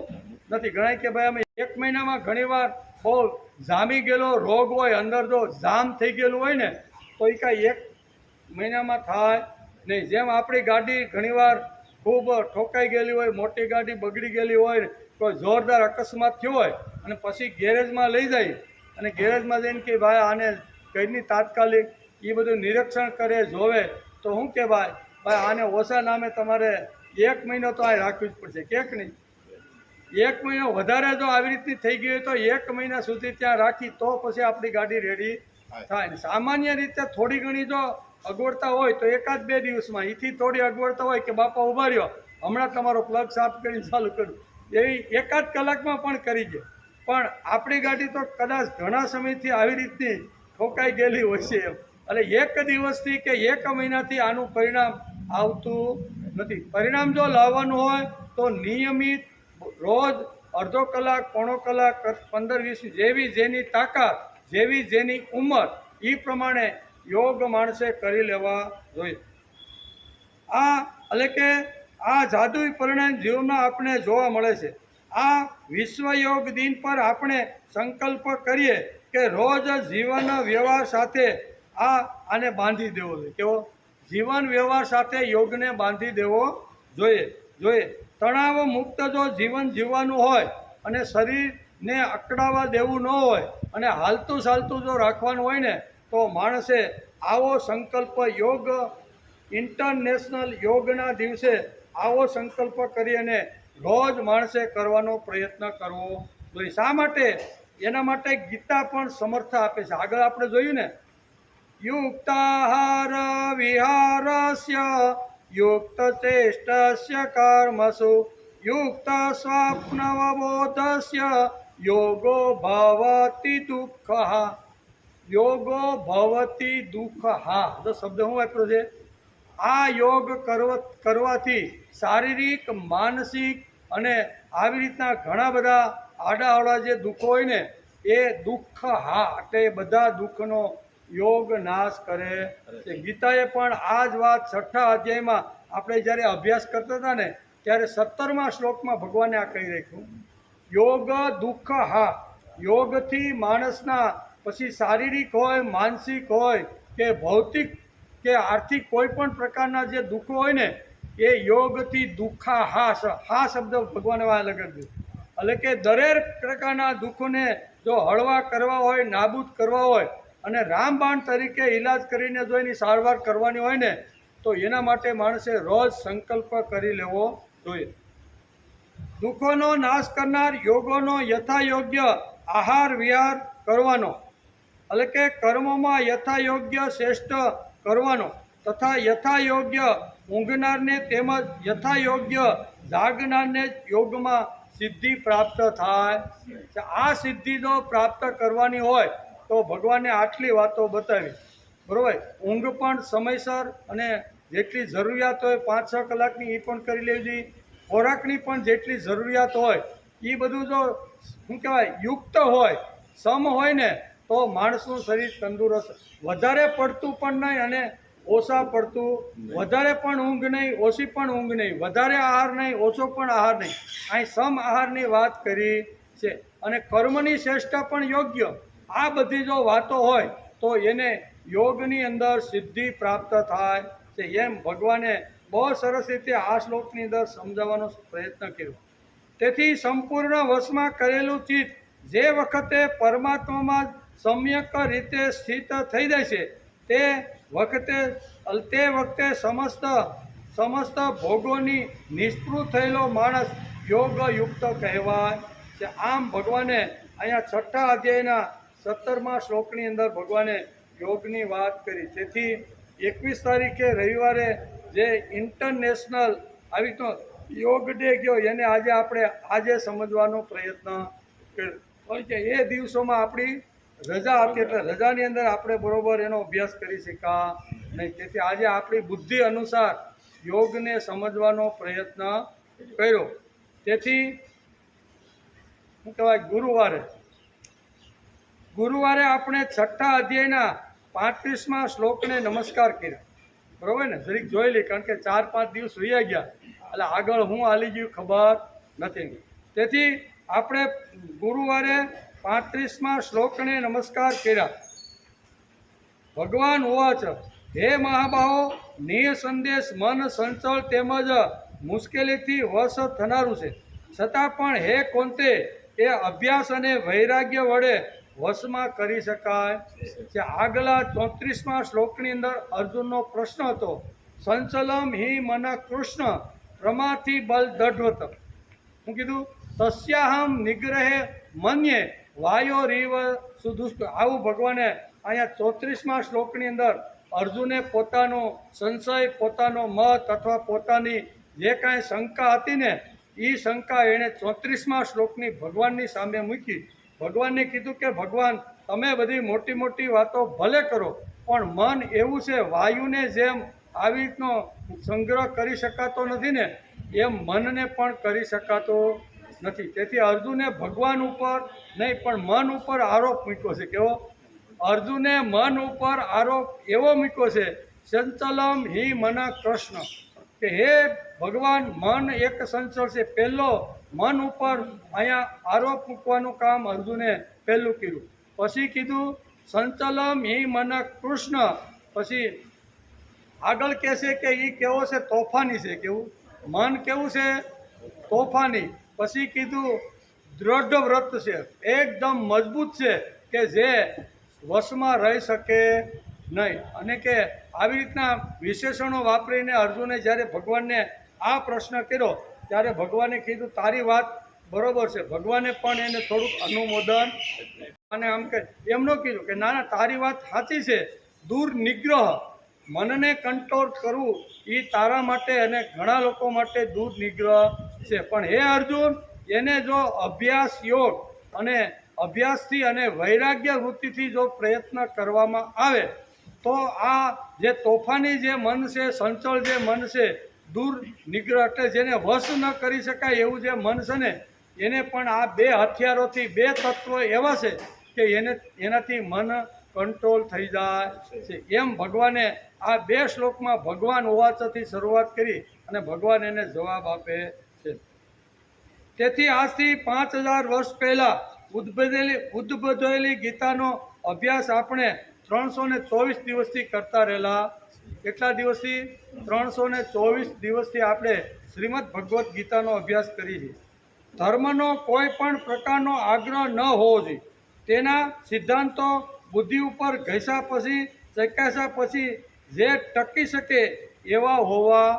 નથી. ગણાય કે ભાઈ અમે 1 મહિનામાં ઘણીવાર બહુ જામી ગયેલો રોગ હોય, અંદર જો જામ થઈ ગયેલું હોય ને તો એ કાંઈ 1 મહિનામાં થાય નહીં. જેમ આપણી ગાડી ઘણીવાર ખૂબ ઠોકાઈ ગયેલી હોય, મોટી ગાડી બગડી ગયેલી હોય, કોઈ જોરદાર અકસ્માત થયો હોય અને પછી ગેરેજમાં લઈ જાય અને ગેરેજમાં જઈને કે ભાઈ આને કંઈની તાત્કાલિક એ બધું નિરીક્ષણ કરે, જોવે તો શું કે ભાઈ આને ઓછા નામે તમારે 1 મહિનો તો આ રાખવી જ પડશે. ક્યાંક નહીં 1 મહિનો વધારે જો આવી રીતની થઈ ગઈ હોય તો 1 મહિના સુધી ત્યાં રાખી તો પછી આપણી ગાડી રેડી થાય. સામાન્ય રીતે થોડી ઘણી જો અગવડતા હોય તો 1-2 દિવસમાં, એથી થોડી અગવડતા હોય કે બાપા ઊભા રહ્યો હમણાં તમારો પ્લગ સાફ કરીને ચાલુ કરું, એવી 1-8 કલાકમાં પણ કરી દે. પણ આપણી ગાડી તો કદાચ ઘણા સમયથી આવી રીતની ઠોકાઈ ગયેલી હોય છે એમ. એટલે 1 દિવસથી કે 1 મહિનાથી આનું પરિણામ આવતું નથી. પરિણામ જો લાવવાનું હોય તો નિયમિત રોજ અડધો કલાક, પોણો કલાક, 15-20 જેવી જેની તાકાત, જેવી જેની ઉંમર એ પ્રમાણે યોગ માણસે કરી લેવા જોઈએ. એટલે કે આ જાદુઈ પરિણામ જીવનમાં આપણે જોવા મળે છે. આ વિશ્વ યોગ દિન પર આપણે સંકલ્પ કરીએ કે રોજ જીવન વ્યવહાર સાથે આને બાંધી દેવો જોઈએ. કેવો જીવન વ્યવહાર સાથે યોગને બાંધી દેવો જોઈએ. તણાવ મુક્ત જો જીવન જીવવાનું હોય અને શરીરને અકળાવા દેવું ન હોય અને હાલતું ચાલતું જો રાખવાનું હોય ને તો માણસે આવો સંકલ્પ યોગ ઇન્ટરનેશનલ યોગના દિવસે આવો સંકલ્પ કરી અને રોજ માણસે કરવાનો પ્રયત્ન કરવો જોઈએ. શા માટે? એના માટે ગીતા પણ સમર્થ આપે છે. આગળ આપણે જોયું ને, યુક્તાહાર વિહારસ્ય યુક્ત ચેષ્ટસ્ય કર્મસુ યુક્ત સ્વપ્નવબોધસ્ય યોગો ભવતી દુઃખઃ. યોગો ભવતી દુઃખઃ તો શબ્દ શું વાપર્યો છે? આ યોગ કરવાથી શારીરિક, માનસિક અને આવી રીતના ઘણા બધા આડાઅવળા જે દુઃખો હોય ને એ દુઃખ એટલે એ બધા દુઃખનો યોગ નાશ કરે છે. ગીતાએ પણ આ જ વાત 6થા અધ્યાયમાં આપણે જ્યારે અભ્યાસ કરતા હતા ને ત્યારે 17મા શ્લોકમાં ભગવાને આ કહી રાખ્યું, યોગ દુઃખ યોગથી માણસના પછી શારીરિક હોય, માનસિક હોય કે ભૌતિક કે આર્થિક કોઈ પણ પ્રકારના જે દુઃખો હોય ને એ યોગથી દુઃખા હા શબ્દ ભગવાને વાળા લગાડી દીધું. એટલે કે દરેક પ્રકારના દુઃખોને જો હળવા કરવા હોય, નાબૂદ કરવા હોય અને રામબાણ તરીકે ઈલાજ કરીને જો એની સારવાર કરવાની હોય ને તો એના માટે માણસે રોજ સંકલ્પ કરી લેવો જોઈએ. દુઃખોનો નાશ કરનાર યોગોનો યથાયોગ્ય આહાર વિહાર કરવાનો, એટલે કે કર્મોમાં યથાયોગ્ય શ્રેષ્ઠ કરવાનો તથા યથાયોગ્ય ઊંઘનારને તેમજ યથાયોગ્ય જાગનારને યોગમાં સિદ્ધિ પ્રાપ્ત થાય. આ સિદ્ધિ જો પ્રાપ્ત કરવાની હોય તો ભગવાને આટલી વાતો બતાવી, બરાબર. ઊંઘ પણ સમયસર અને જેટલી જરૂરિયાત હોય 5-6 કલાકની એ પણ કરી લેવી જોઈએ. ખોરાકની પણ જેટલી જરૂરિયાત હોય એ બધું જો શું કહેવાય યુક્ત હોય, સમ હોય ને તો માણસનું શરીર તંદુરસ્ત. વધારે પડતું પણ નહીં અને ઓછા પડતું, વધારે પણ ઊંઘ નહીં, ઓછી પણ ઊંઘ નહીં, વધારે આહાર નહીં, ઓછો પણ આહાર નહીં. અહીં સમ આહારની વાત કરી છે. અને કર્મની શ્રેષ્ઠતા પણ યોગ્ય. આ બધી જો વાતો હોય તો એને યોગની અંદર સિદ્ધિ પ્રાપ્ત થાય છે. એમ ભગવાને બહુ સરસ રીતે આ શ્લોકની અંદર સમજાવવાનો પ્રયત્ન કર્યો. તેથી સંપૂર્ણ વશમાં કરેલું ચિત્ત જે વખતે પરમાત્મામાં સમ્યક રીતે સ્થિત થઈ જાય છે તે વખતે સમસ્ત ભોગોની નિષ્પૃત થયેલો માણસ યોગયુક્ત કહેવાય છે. આમ ભગવાને અહીંયા 6ઠા અધ્યાયના 17મા શ્લોકની અંદર ભગવાને યોગની વાત કરી. તેથી 21 તારીખે રવિવારે જે ઇન્ટરનેશનલ આવી રીતનો યોગ ડે ગયો એને આજે સમજવાનો પ્રયત્ન કર્યો કે એ દિવસોમાં આપણી રજા હતી એટલે રજાની અંદર આપણે બરોબર એનો અભ્યાસ કરી શક્યા નહીં. તેથી આજે આપણી બુદ્ધિ અનુસાર યોગને સમજવાનો પ્રયત્ન કર્યો. તેથી શું કહેવાય, ગુરુવારે આપણે 6ઠા અધ્યાયના 35મા શ્લોકને નમસ્કાર કર્યા. બરાબર ને, જરીક જોઈ લઈ, કારણ કે 4-5 દિવસ વહી ગયા એટલે આગળ હું હાલી ગયું ખબર નથી. તેથી આપણે ગુરુવારે 35મા શ્લોકને નમસ્કાર કર્યા. ભગવાન ઉવાચ, હે મહાબાહો, નિસંદેશ મન સંચળ તેમજ મુશ્કેલીથી વશ થનારું છે, છતાં પણ હે કોંતે એ અભ્યાસ અને વૈરાગ્ય વડે વશમાં કરી શકાય છે. આગલા 34મા શ્લોકની અંદર અર્જુનનો પ્રશ્ન હતો, સંચલમ હિ મન કૃષ્ણ પ્રમાથી બલ દઢવત. શું કીધું? તસ્યાહમ નિગ્રહે મન્યે વાયો રીવ સુદુષ્ટ. આવું ભગવાને અહીંયા 34મા શ્લોકની અંદર અર્જુને પોતાનો સંશય, પોતાનો મત અથવા પોતાની જે કાંઈ શંકા હતી ને એ શંકા એણે 34મા શ્લોકની ભગવાનની સામે મૂકી. ભગવાનને કીધું કે ભગવાન, તમે બધી મોટી મોટી વાતો ભલે કરો, પણ મન એવું છે, વાયુને જેમ આવી રીતનો સંગ્રહ કરી શકાતો નથી ને એમ મનને પણ કરી શકાતો નથી. તેથી અર્જુને ભગવાન ઉપર નહીં પણ મન ઉપર આરોપ મૂક્યો છે. કેવો? અર્જુને મન ઉપર આરોપ એવો મૂક્યો છે, સંચલમ હિ મન કૃષ્ણ, કે હે ભગવાન, મન એક સંચળ છે. પહેલો મન ઉપર અહીંયા આરોપ મૂકવાનું કામ અર્જુને પહેલું કર્યું. પછી કીધું સંચલમ હિ મન કૃષ્ણ. પછી આગળ કહે છે કે એ કેવો છે? તોફાની છે. કેવું? મન કેવું છે? તોફાની. પછી કીધું દ્રઢ વ્રત છે, એકદમ મજબૂત છે, કે જે વશમાં રહી શકે નહીં. અને કે આવી રીતના વિશેષણો વાપરીને અર્જુને જ્યારે ભગવાનને આ પ્રશ્ન કર્યો ત્યારે ભગવાને કીધું તારી વાત બરોબર છે. ભગવાને પણ એને થોડુંક અનુમોદન અને આમ કે એમ ન કીધું કે ના ના તારી વાત સાચી છે, દૂર નિગ્રહ, મનને કંટ્રોલ કરવું એ તારા માટે અને ઘણા લોકો માટે દૂર નિગ્રહ છે. પણ હે અર્જુન, એને જો અભ્યાસ યોગ અને અભ્યાસથી અને વૈરાગ્ય વૃત્તિથી જો પ્રયત્ન કરવામાં આવે તો આ જે તોફાની જે મન છે, સંચળ જે મન છે, દૂર નિગ્રહ એટલે જેને વશ ન કરી શકાય એવું જે મન છે ને એને પણ આ 2 હથિયારોથી 2 તત્વો એવા છે કે એનાથી મન કંટ્રોલ થઈ જાય છે. એમ ભગવાને આ 2 શ્લોકમાં ભગવાન ઉવાચથી શરૂઆત કરી અને ભગવાન એને જવાબ આપે છે. તેથી આજથી 5000 વર્ષ પહેલાં ઉદ્ભવેલી ગીતાનો અભ્યાસ આપણે 324 દિવસથી કરતા રહેલા. કેટલા દિવસથી? 324 દિવસથી આપણે શ્રીમદ ભગવદ્ ગીતાનો અભ્યાસ કરી છે. ધર્મનો કોઈ પણ પ્રકારનો આગ્રહ ન હોવો જોઈએ. તેના સિદ્ધાંતો બુદ્ધિ ઉપર ઘસ્યા પછી, ચકાસ્યા પછી જે ટકી શકે એવા હોવા.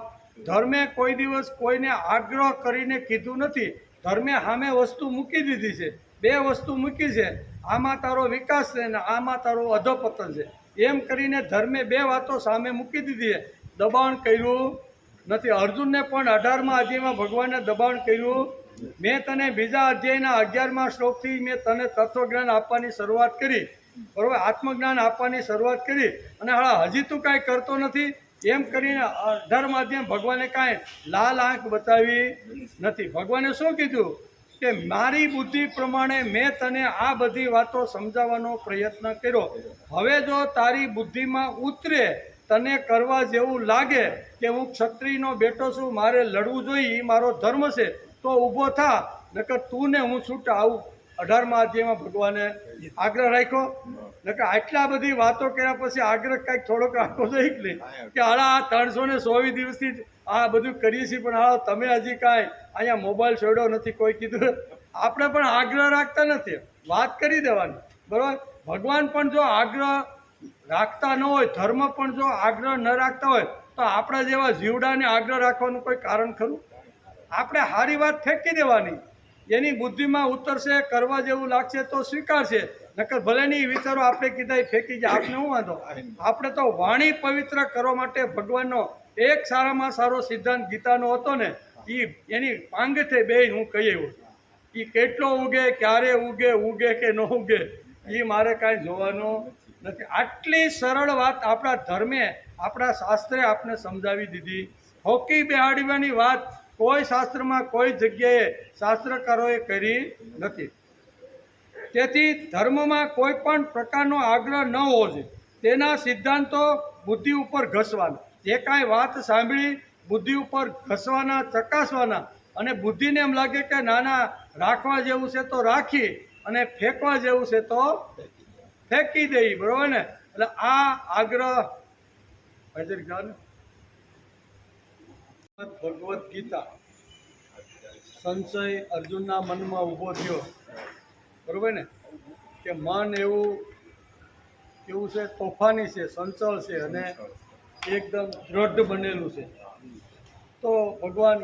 ધર્મે કોઈ દિવસ કોઈને આગ્રહ કરીને કીધું નથી. ધર્મે સામે વસ્તુ મૂકી દીધી છે, 2 વસ્તુ મૂકી છે, આમાં તારો વિકાસ છે ને આમાં તારું અધોપતન છે. એમ કરીને ધર્મે 2 વાતો સામે મૂકી દીધી છે, દબાણ કર્યું નથી. અર્જુનને પણ 18મા અધ્યાયમાં ભગવાને દબાણ કર્યું. મેં તને બીજા અધ્યાયના 11મા શ્લોકથી મેં તને તત્વજ્ઞાન આપવાની શરૂઆત કરી, બરાબર, આત્મજ્ઞાન આપવાની શરૂઆત કરી, અને હજી તું કાંઈ કરતો નથી. એમ કરીને 18મા અધ્યાય ભગવાને કાંઈ લાલ આંખ બતાવી નથી. ભગવાને શું કીધું કે મારી બુદ્ધિ પ્રમાણે મેં તને આ બધી વાતો સમજાવવાનો પ્રયત્ન કર્યો. હવે જો તારી બુદ્ધિમાં ઉતરે, તને કરવા જેવું લાગે કે હું ક્ષત્રિયનો બેટો છું, મારે લડવું જોઈએ, એ મારો ધર્મ છે, તો ઊભો થા, નકર તું ને હું છૂટા. આવું 18મા અધ્યાયમાં ભગવાને આગ્રહ રાખ્યો. નકર આટલા બધી વાતો કર્યા પછી આગ્રહ કાંઈક થોડોક રાખવો જોઈએ કે નહીં, કે આ 324 દિવસથી આ બધું કરીએ છીએ, પણ હા તમે હજી કાંઈ અહીંયા મોબાઈલ છોડ્યો નથી, કોઈ કીધું આપણે પણ આગ્રહ રાખતા નથી, વાત કરી દેવાની, બરાબર. ભગવાન પણ જો આગ્રહ રાખતા ન હોય, ધર્મ પણ જો આગ્રહ ન રાખતા હોય, તો આપણા જેવા જીવડાને આગ્રહ રાખવાનું કોઈ કારણ ખરું? આપણે સારી વાત ફેંકી દેવાની, એની બુદ્ધિમાં ઉતરશે, કરવા જેવું લાગશે તો સ્વીકારશે, નકર ભલે નહીં વિચારો આપણે કીધા એ ફેંકી જાય, આપણે શું વાંધો? આપણે તો વાણી પવિત્ર કરવા માટે ભગવાનનો એક સારામાં સારો સિદ્ધાંત ગીતાનો હતો ને, એની પાંગથે બે હું કહી આવ્યો. એ કેટલો ઉગે, ક્યારે ઉગે, ઉગે કે ન ઉગે, એ મારે કાંઈ જોવાનું નથી. આટલી સરળ વાત આપણા ધર્મે, આપણા શાસ્ત્રે આપણે સમજાવી દીધી. હોકી બેહાડવાની વાત કોઈ શાસ્ત્રમાં, કોઈ જગ્યાએ શાસ્ત્રકારોએ કરી નથી. તેથી ધર્મમાં કોઈ પણ પ્રકારનો આગ્રહ ન હોવો જોઈએ. તેના સિદ્ધાંતો બુદ્ધિ ઉપર ઘસવાના, જે કાંઈ વાત સાંભળી બુદ્ધિ ઉપર ઘસવાના, ચકાસવાના, અને બુદ્ધિને એમ લાગે કે નાના રાખવા જેવું છે તો રાખી, અને ફેંકવા જેવું છે તો ફેંકી દઈ, બરોબર ને? એટલે આ આગ્રહ ભગવદ્ ગીતા સંશય અર્જુનના મનમાં ઊભો થયો, બરોબર ને? કે મન એવું કેવું છે, તોફાની છે, સંચળ છે, અને એકદમ દ્રઢ બનેલું છે. તો ભગવાન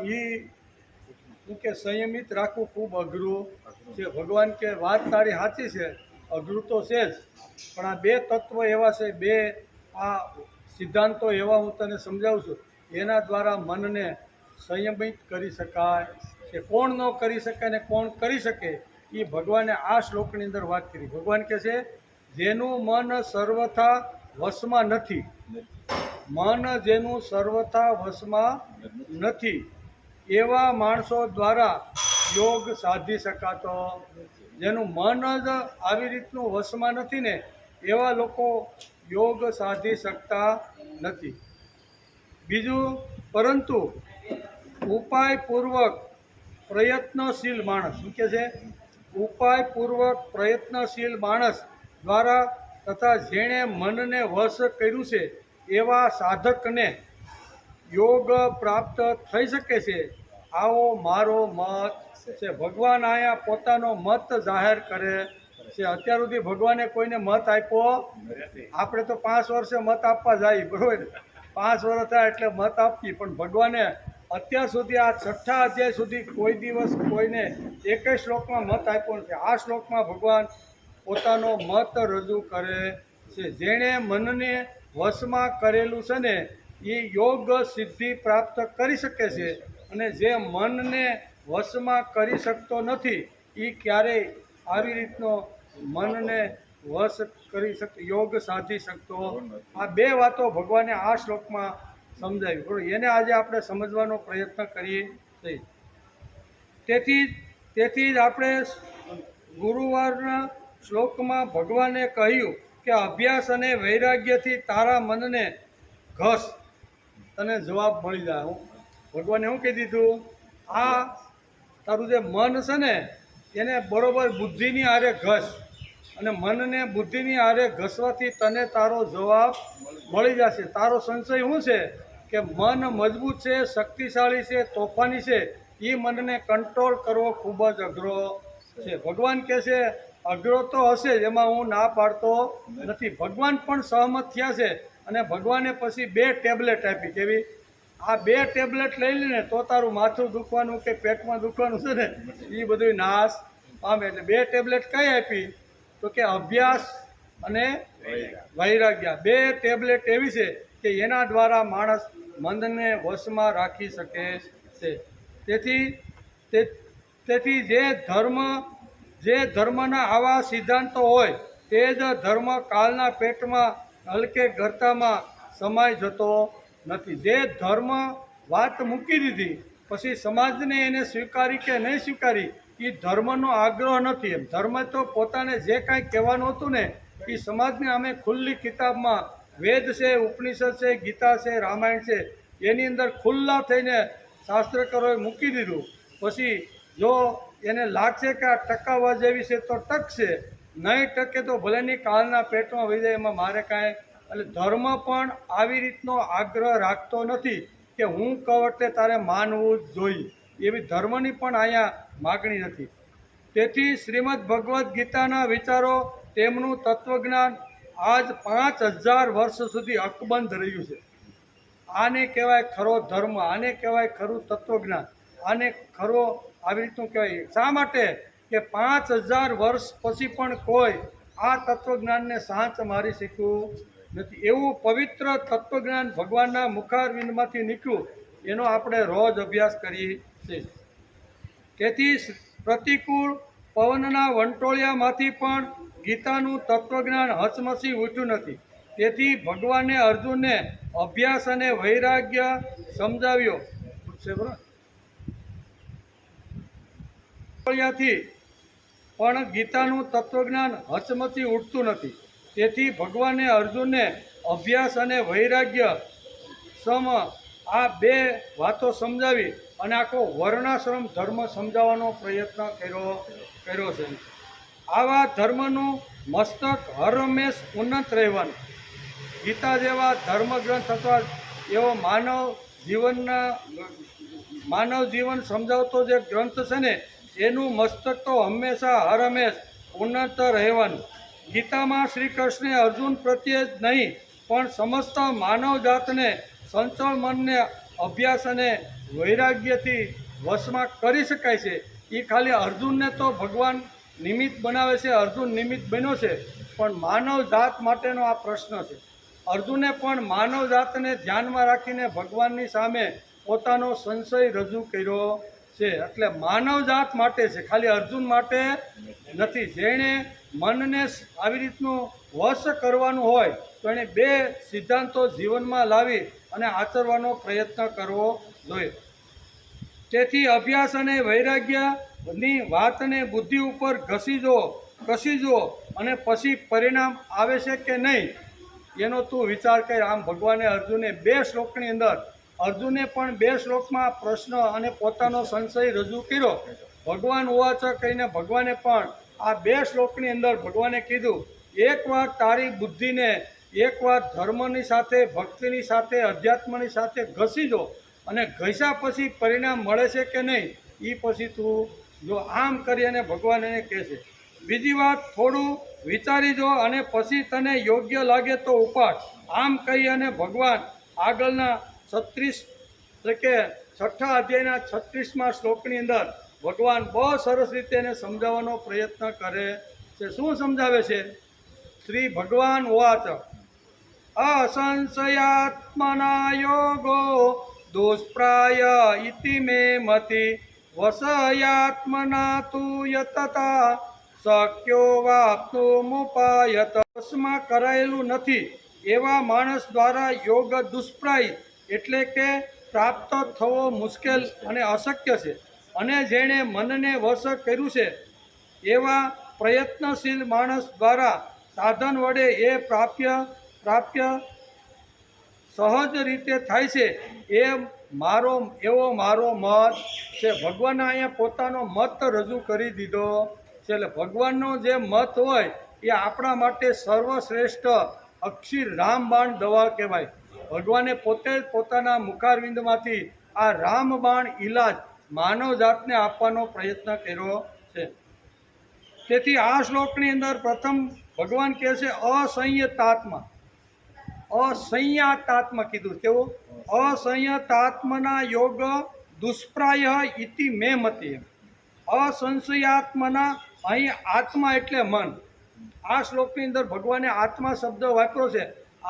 કે સંયમિત રાખવું ખૂબ અઘરું છે. ભગવાન કે વાત તારી સાચી છે, અઘરું તો છે જ, પણ આ બે તત્વ એવા છે, બે આ સિદ્ધાંતો એવા હું તને સમજાવું છું, એના દ્વારા મનને સંયમિત કરી શકાય છે. કોણ ન કરી શકે ને કોણ કરી શકે, એ ભગવાને આ શ્લોકની અંદર વાત કરી. ભગવાન કહે છે, જેનું મન સર્વથા વશમાં નથી, મન જેનું સર્વથા વશમાં નથી, એવા માણસો દ્વારા યોગ સાધી શકાતો. જેનું મન જ આવી રીતનું વશમાં નથી ને, એવા લોકો યોગ સાધી શકતા નથી. બીજું, પરંતુ ઉપાયપૂર્વક પ્રયત્નશીલ માણસ, શું કહે છે? ઉપાયપૂર્વક પ્રયત્નશીલ માણસ દ્વારા તથા જેણે મનને વશ કર્યું છે, એવા સાધકને યોગ પ્રાપ્ત થઈ શકે છે. આવો મારો મત છે. ભગવાન અહીંયા પોતાનો મત જાહેર કરે છે. અત્યાર સુધી ભગવાને કોઈને મત આપ્યો, આપણે તો 5 વર્ષે મત આપવા જાય, બરોબર? 5 વર્ષ થાય એટલે મત આપીએ, પણ ભગવાને અત્યાર સુધી આ 6થા અધ્યાય સુધી કોઈ દિવસ કોઈને એકેય શ્લોકમાં મત આપ્યો નથી. આ શ્લોકમાં ભગવાન પોતાનો મત રજૂ કરે છે. જેણે મનને વશમાં કરેલું છે ને, એ યોગ સિદ્ધિ પ્રાપ્ત કરી શકે છે, અને જે મનને વશમાં કરી શકતો નથી, એ ક્યારેય આવી રીતનો મનને વશ કરી યોગ સાધી શકતો. આ બે વાતો ભગવાને આ શ્લોકમાં સમજાવી, બરાબર? એને આજે આપણે સમજવાનો પ્રયત્ન કરીએ છીએ. તેથી જ આપણે ગુરુવારના શ્લોકમાં ભગવાને કહ્યું કે અભ્યાસ અને વૈરાગ્યથી તારા મનને ઘસ, તને જવાબ મળી જાય. ભગવાને શું કહી દીધું? આ તારું જે મન છે ને, એને બરોબર બુદ્ધિની આરે ઘસ, અને મનને બુદ્ધિની આરે ઘસવાથી તને તારો જવાબ મળી જશે. તારો સંશય શું છે? કે મન મજબૂત છે, શક્તિશાળી છે, તોફાની છે, એ મનને કંટ્રોલ કરવો ખૂબ જ અઘરો છે. ભગવાન કહે છે અઘરો તો હશે જ, એમાં હું ના પાડતો નથી. ભગવાન પણ સહમત થયા છે, અને ભગવાને પછી 2 ટેબ્લેટ આપી. કેવી? આ 2 ટેબ્લેટ લઈ લઈને તો તારું માથું દુખવાનું કે પેટમાં દુખવાનું છે ને, એ બધું નાશ પામે. એટલે 2 ટેબ્લેટ કઈ આપી? તો કે અભ્યાસ અને વૈરાગ્ય. 2 ટેબ્લેટ એવી છે કે એના દ્વારા માણસ મનને વશમાં રાખી શકે છે. તેથી જે ધર્મના આવા સિદ્ધાંતો હોય, તે જ ધર્મ કાળના પેટમાં હલકે ગરતામાં સમાઈ જતો નથી. જે ધર્મ વાત મૂકી દીધી, પછી સમાજને એને સ્વીકારી કે નહીં સ્વીકારી, એ ધર્મનો આગ્રહ નથી. એમ ધર્મ તો પોતાને જે કાંઈ કહેવાનું હતું ને, એ સમાજને અમે ખુલ્લી કિતાબમાં વેદ છે, ઉપનિષદ છે, ગીતા છે, રામાયણ છે, એની અંદર ખુલ્લા થઈને શાસ્ત્રકારોએ મૂકી દીધું. પછી જો એને લાગશે કે આ ટકાવવા જેવી છે તો ટકશે, નહીં ટકે તો ભલેની કાળના પેટમાં વહી જાય, એમાં મારે કાંઈ. એટલે ધર્મ પણ આવી રીતનો આગ્રહ રાખતો નથી કે હું કહું એટલે તારે માનવું જ જોઈએ. એવી ધર્મની પણ અહીંયા માગણી નથી. તેથી શ્રીમદ ભગવદ્ ગીતાના વિચારો, તેમનું તત્વજ્ઞાન આજ 5000 વર્ષ સુધી અકબંધ રહ્યું છે. આને કહેવાય ખરો ધર્મ, આને કહેવાય ખરું તત્વજ્ઞાન, આને ખરો આવી રીતનું કહેવાય. શા માટે કે 5000 વર્ષ પછી પણ કોઈ આ તત્વજ્ઞાનને સાંચ મારી શક્યું નથી. એવું પવિત્ર તત્વજ્ઞાન ભગવાનના મુખારવિંદમાંથી નીકળ્યું, એનો આપણે રોજ અભ્યાસ કરીએ છીએ. તેથી પ્રતિકૂળ પવનના વંટોળિયામાંથી પણ ગીતાનું તત્વજ્ઞાન હચમચી ઉઠ્યું નથી. તેથી ભગવાને અર્જુનને અભ્યાસ અને વૈરાગ્ય સમજાવ્યો. વંટોળિયાથી પણ ગીતાનું તત્વજ્ઞાન હચમચી ઉઠતું નથી. તેથી ભગવાને અર્જુનને અભ્યાસ અને વૈરાગ્ય સમ આ બે વાતો સમજાવી અને આખો વર્ણાશ્રમ ધર્મ સમજાવવાનો પ્રયત્ન કર્યો છે. આવા ધર્મનું મસ્તક હરમેશ ઉન્નત રહેવાનું. ગીતા જેવા ધર્મગ્રંથ અથવા એવો માનવ જીવન સમજાવતો જે ગ્રંથ છે ને, એનું મસ્તક તો હંમેશા હરમેશ ઉન્નત રહેવાનું. ગીતામાં શ્રી કૃષ્ણે અર્જુન પ્રત્યે જ નહીં પણ સમસ્ત માનવ જાતને સંચળ મનને અભ્યાસ અને વૈરાગ્યથી વશમાં કરી શકાય છે. એ ખાલી અર્જુનને તો ભગવાન નિમિત્ત બનાવે છે, અર્જુન નિમિત્ત બન્યો છે, પણ માનવ જાત માટેનો આ પ્રશ્ન છે. અર્જુને પણ માનવ જાતને ધ્યાનમાં રાખીને ભગવાનની સામે પોતાનો સંશય રજૂ કર્યો છે. એટલે માનવ જાત માટે છે, ખાલી અર્જુન માટે નથી. જેણે મનને આવી રીતનું વશ કરવાનું હોય તો એણે બે સિદ્ધાંતો જીવનમાં લાવી અને આચરવાનો પ્રયત્ન કરવો જોઈએ. તેથી અભ્યાસ અને વૈરાગ્યની વાતને બુદ્ધિ ઉપર કસી જો અને પછી પરિણામ આવે છે કે નહીં એનો તું વિચાર કર. આમ ભગવાને અર્જુને 2 શ્લોકની અંદર અર્જુને પણ 2 શ્લોકમાં પ્રશ્ન અને પોતાનો સંશય રજૂ કર્યો. ભગવાન ઉવાચ કહીને ભગવાને પણ આ 2 શ્લોકની અંદર ભગવાને કીધું, એકવાર તારી બુદ્ધિને એકવાર ધર્મની સાથે, ભક્તિની સાથે, અધ્યાત્મની સાથે ઘસી જો અને ઘસ્યા પછી પરિણામ મળે છે કે નહીં એ પછી તું જો. આમ કરી અને ભગવાન એને કહે છે. બીજી વાત, થોડું વિચારી જો અને પછી તને યોગ્ય લાગે તો ઉપાડ. આમ કહી અને ભગવાન આગળના 36 એટલે કે 6ઠ્ઠા અધ્યાયના 36મા શ્લોકની અંદર ભગવાન બહુ સરસ રીતે એને સમજાવવાનો પ્રયત્ન કરે છે. શું સમજાવે છે? શ્રી ભગવાન વાચ અસંશયાત્મના યોગો દુષ્પ્રાય ઇતિ મે મતિ વસયાત્મના તુ યતતા શક્યો વાપ્તુમુપાયત. વશમાં કરાયેલું નથી એવા માણસ દ્વારા યોગ દુષ્પ્રાય એટલે કે પ્રાપ્ત થવો મુશ્કેલ અને અશક્ય છે. અને જેણે મનને વશ કર્યું છે એવા પ્રયત્નશીલ માણસ દ્વારા સાધન વડે એ પ્રાપ્ય સહજ રીતે થાય છે. એવો મારો મત છે. ભગવાને અહીંયા પોતાનો મત રજૂ કરી દીધો છે. એટલે ભગવાનનો જે મત હોય એ આપણા માટે સર્વશ્રેષ્ઠ અક્ષર રામબાણ દવા કહેવાય. ભગવાને પોતે જ પોતાના મુખારવિંદમાંથી આ રામબાણ ઈલાજ માનવ જાતને આપવાનો પ્રયત્ન કર્યો છે. તેથી આ શ્લોકની અંદર પ્રથમ ભગવાન કહે છે અસંયતાત્મા. અસંયતાત્મા કીધું. કેવું? અસંયતાત્મના યોગ દુષ્પ્રાય ઇતિ મે મતિ. અસંશયાત્મના, અહીં આત્મા એટલે મન. આ શ્લોકની અંદર ભગવાને આત્મા શબ્દ વાપર્યો છે.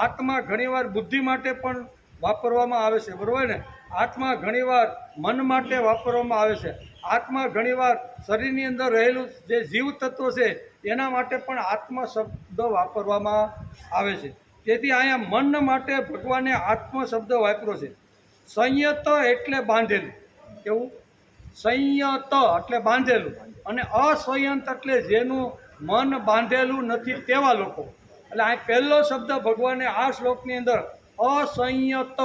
આત્મા ઘણીવાર બુદ્ધિ માટે પણ વાપરવામાં આવે છે, બરાબર ને? આત્મા ઘણીવાર મન માટે વાપરવામાં આવે છે. આત્મા ઘણીવાર શરીરની અંદર રહેલું જે જીવ તત્વ છે એના માટે પણ આત્મા શબ્દ વાપરવામાં આવે છે. તેથી અહીંયા મન માટે ભગવાને આત્મ શબ્દ વાપર્યો છે. સંયત એટલે બાંધેલું. કેવું? સંયત એટલે બાંધેલું. અને અસંયત એટલે જેનું મન બાંધેલું નથી તેવા લોકો. એટલે આ પહેલો શબ્દ ભગવાને આ શ્લોકની અંદર અસંયત,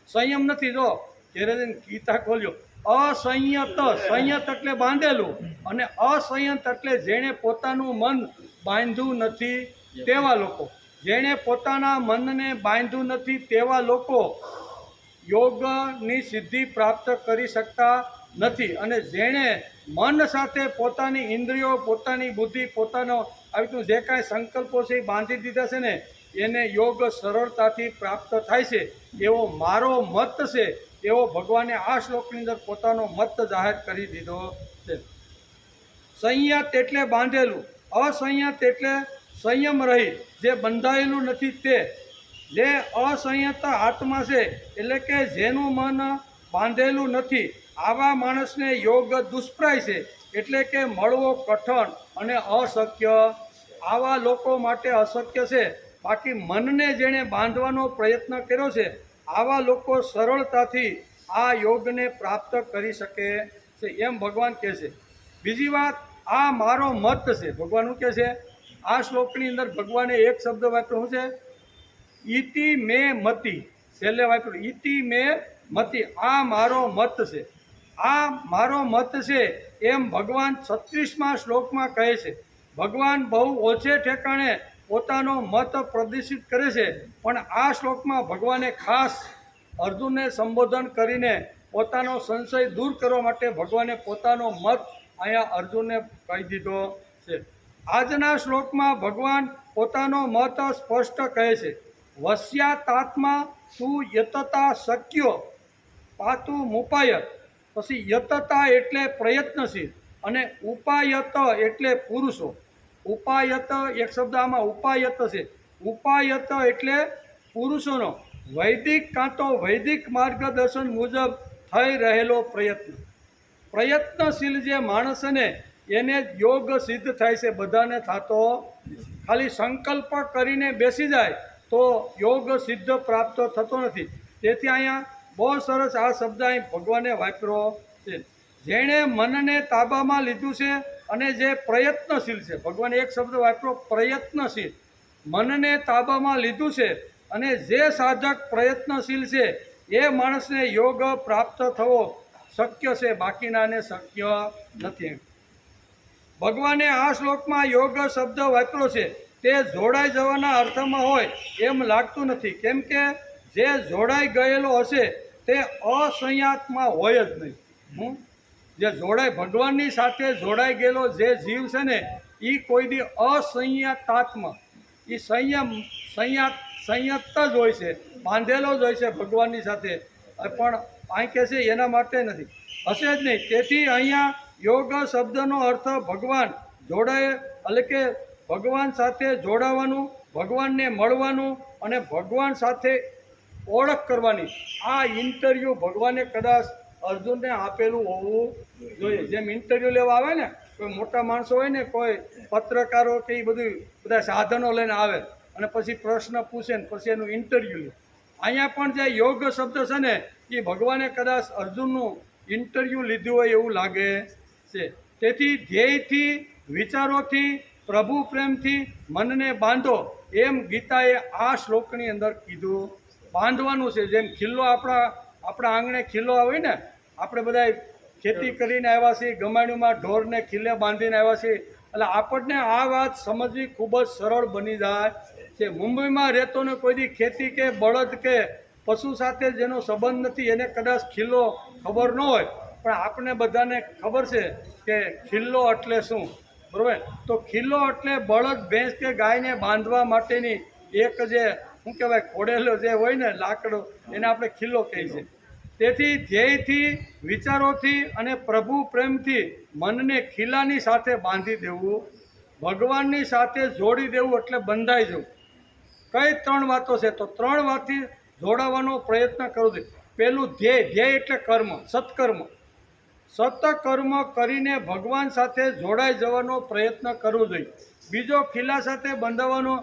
સંયમ નથી. જો ઘેરે ગીતા ખોલ્યો, અસંયત, સંયત એટલે બાંધેલું અને અસંયત એટલે જેણે પોતાનું મન બાંધ્યું નથી તેવા લોકો. જેણે પોતાના મનને બાંધ્યું નથી તેવા લોકો યોગની સિદ્ધિ પ્રાપ્ત કરી શકતા નથી. અને જેણે મન સાથે પોતાની ઇન્દ્રિયો, પોતાની બુદ્ધિ, પોતાનો આવી રીતનું જે કાંઈ સંકલ્પો છે એ બાંધી દીધા છે ને, એને યોગ સરળતાથી પ્રાપ્ત થાય છે એવો મારો મત છે. એવો ભગવાને આ શ્લોકની અંદર પોતાનો મત જાહેર કરી દીધો છે. સંયત એટલે બાંધેલું, અસંયત એટલે સંયમ રહી જે બંધાયેલું નથી તે. જે અસંયત આત્મા છે એટલે કે જેનું મન બાંધેલું નથી, આવા માણસને યોગ દુષ્પ્રાય છે, એટલે કે મળવો કઠણ અને અશક્ય. આવા લોકો માટે અશક્ય છે. બાકી મનને જેણે બાંધવાનો પ્રયત્ન કર્યો છે, આવા લોકો સરળતાથી આ યોગને પ્રાપ્ત કરી શકે છે એમ ભગવાન કહે છે. બીજી વાત, આ મારો મત છે. ભગવાન શું કહે છે? આ શ્લોકની અંદર ભગવાને એક શબ્દ વાપર્યો, શું છે? ઇતિ મે મતિ. છેલ્લે વાપર્યું ઇતિ મે મતિ. આ મારો મત છે. આ મારો મત છે એમ ભગવાન 36મા શ્લોકમાં કહે છે. ભગવાન બહુ ઓછે ઠેકાણે પોતાનો મત પ્રદર્શિત કરે છે, પણ આ શ્લોકમાં ભગવાને ખાસ અર્જુનને સંબોધન કરીને પોતાનો સંશય દૂર કરવા માટે ભગવાને પોતાનો મત અહીંયા અર્જુનને કહી દીધો છે. આજના શ્લોકમાં ભગવાન પોતાનો મત સ્પષ્ટ કહે છે. વસ્યાતાત્મા તું યતતા શક્યો પાતુ મુપાયત. પછી યતતા એટલે પ્રયત્નશીલ અને ઉપાયત એટલે પુરુષો. ઉપાયત એક શબ્દ આમાં ઉપાયત છે. ઉપાયત એટલે પુરુષોનો વૈદિક કાં તો વૈદિક માર્ગદર્શન મુજબ થઈ રહેલો પ્રયત્ન. પ્રયત્નશીલ જે માણસ છે ને એને જ યોગ સિદ્ધ થાય છે, બધાને થતો. ખાલી સંકલ્પ કરીને બેસી જાય તો યોગ સિદ્ધ પ્રાપ્ત થતો નથી. તેથી અહીંયા બહુ સરસ આ શબ્દ અહીં ભગવાને વાપર્યો છે. જેણે મનને તાબામાં લીધું છે અને જે પ્રયત્નશીલ છે, ભગવાને એક શબ્દ વાપર્યો પ્રયત્નશીલ. મનને તાબામાં લીધું છે અને જે સાધક પ્રયત્નશીલ છે એ માણસને યોગ પ્રાપ્ત થવો શક્ય છે, બાકીનાને શક્ય નથી. ભગવાને આ શ્લોકમાં યોગ શબ્દ વાપર્યો છે તે જોડાઈ જવાના અર્થમાં હોય એમ લાગતું નથી, કેમ કે જે જોડાઈ ગયેલો હશે તે અસંયાતમાં હોય જ નહીં. જે જોડાય ભગવાનની સાથે જોડાઈ ગયેલો જે જીવ છે ને એ કોઈ દી અસંયતાત્મા, એ સંયત જ હોય છે, બાંધેલો જ હોય છે ભગવાનની સાથે. પણ અહીં કહે છે એના માટે નથી, હશે જ નહીં. તેથી અહીંયા યોગ શબ્દનો અર્થ ભગવાન જોડાય એટલે કે ભગવાન સાથે જોડાવાનું, ભગવાનને મળવાનું અને ભગવાન સાથે ઓળખ કરવાની. આ ઇન્ટરવ્યૂ ભગવાને કદાચ અર્જુનને આપેલું હોવું જોઈએ. જેમ ઇન્ટરવ્યૂ લેવા આવે ને કોઈ મોટા માણસો હોય ને, કોઈ પત્રકારો કે એ બધા સાધનો લઈને આવે અને પછી પ્રશ્ન પૂછે ને પછી એનું ઇન્ટરવ્યૂ લે. અહીંયા પણ જે યોગ શબ્દ છે ને એ ભગવાને કદાચ અર્જુનનું ઇન્ટરવ્યૂ લીધું હોય એવું લાગે છે. તેથી ધ્યેયથી, વિચારોથી, પ્રભુ પ્રેમથી મનને બાંધો એમ ગીતાએ આ શ્લોકની અંદર કીધું. બાંધવાનું છે. જેમ ખીલ્લો આપણા આંગણે ખીલ્લો આવે ને, આપણે બધા ખેતી કરીને આવ્યા છીએ, ગમાણીમાં ઢોરને ખીલ્લે બાંધીને આવ્યા છીએ, એટલે આપણને આ વાત સમજવી ખૂબ જ સરળ બની જાય છે. મુંબઈમાં રહેતો ને કોઈ દી ખેતી કે બળદ કે પશુ સાથે જેનો સંબંધ નથી એને કદાચ ખીલ્લો ખબર ન હોય, પણ આપણે બધાને ખબર છે કે ખીલ્લો એટલે શું, બરાબર? તો ખીલ્લો એટલે બળદ, ભેંસ કે ગાયને બાંધવા માટેની એક જે શું કહેવાય ખોડેલો જે હોય ને લાકડો, એને આપણે ખીલ્લો કહીએ છીએ. તેથી ધ્યેયથી, વિચારોથી અને પ્રભુ પ્રેમથી મનને ખીલાની સાથે બાંધી દેવું, ભગવાનની સાથે જોડી દેવું એટલે બંધાઈ જવું. કઈ 3 વાતો છે? તો 3 વાતથી જોડાવાનો પ્રયત્ન કરવો જોઈએ. પહેલું ધ્યેય એટલે કર્મ, સત્કર્મ. સત્કર્મ કરીને ભગવાન સાથે જોડાઈ જવાનો પ્રયત્ન કરવો જોઈએ. બીજો ખીલા સાથે બંધાવવાનો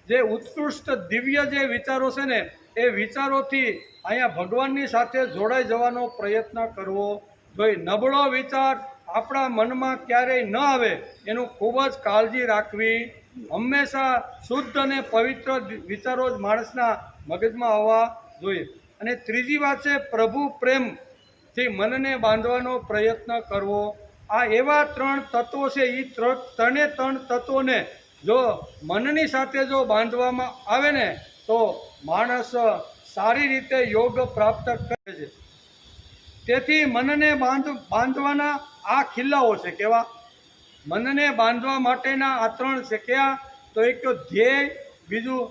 જે ઉત્કૃષ્ટ દિવ્ય જે વિચારો છે ને એ વિચારોથી અહીંયા ભગવાનની સાથે જોડાઈ જવાનો પ્રયત્ન કરવો જોઈએ. નબળો વિચાર આપણા મનમાં ક્યારેય ન આવે એનું ખૂબ જ કાળજી રાખવી. હંમેશા શુદ્ધ અને પવિત્ર વિચારો જ માણસના મગજમાં આવવા જોઈએ. અને ત્રીજી વાત છે પ્રભુ પ્રેમથી મનને બાંધવાનો પ્રયત્ન કરવો. આ એવા 3 તત્વો છે. એ 3 તત્વોને જો મનની સાથે જો બાંધવામાં આવે ને તો માણસ સારી રીતે યોગ પ્રાપ્ત કરે છે. તેથી મનને બાંધવાના આ ખિલ્લાઓ છે. કેવા? મનને બાંધવા માટેના આ 3 છે. કયા? તો એક તો ધ્યેય, બીજું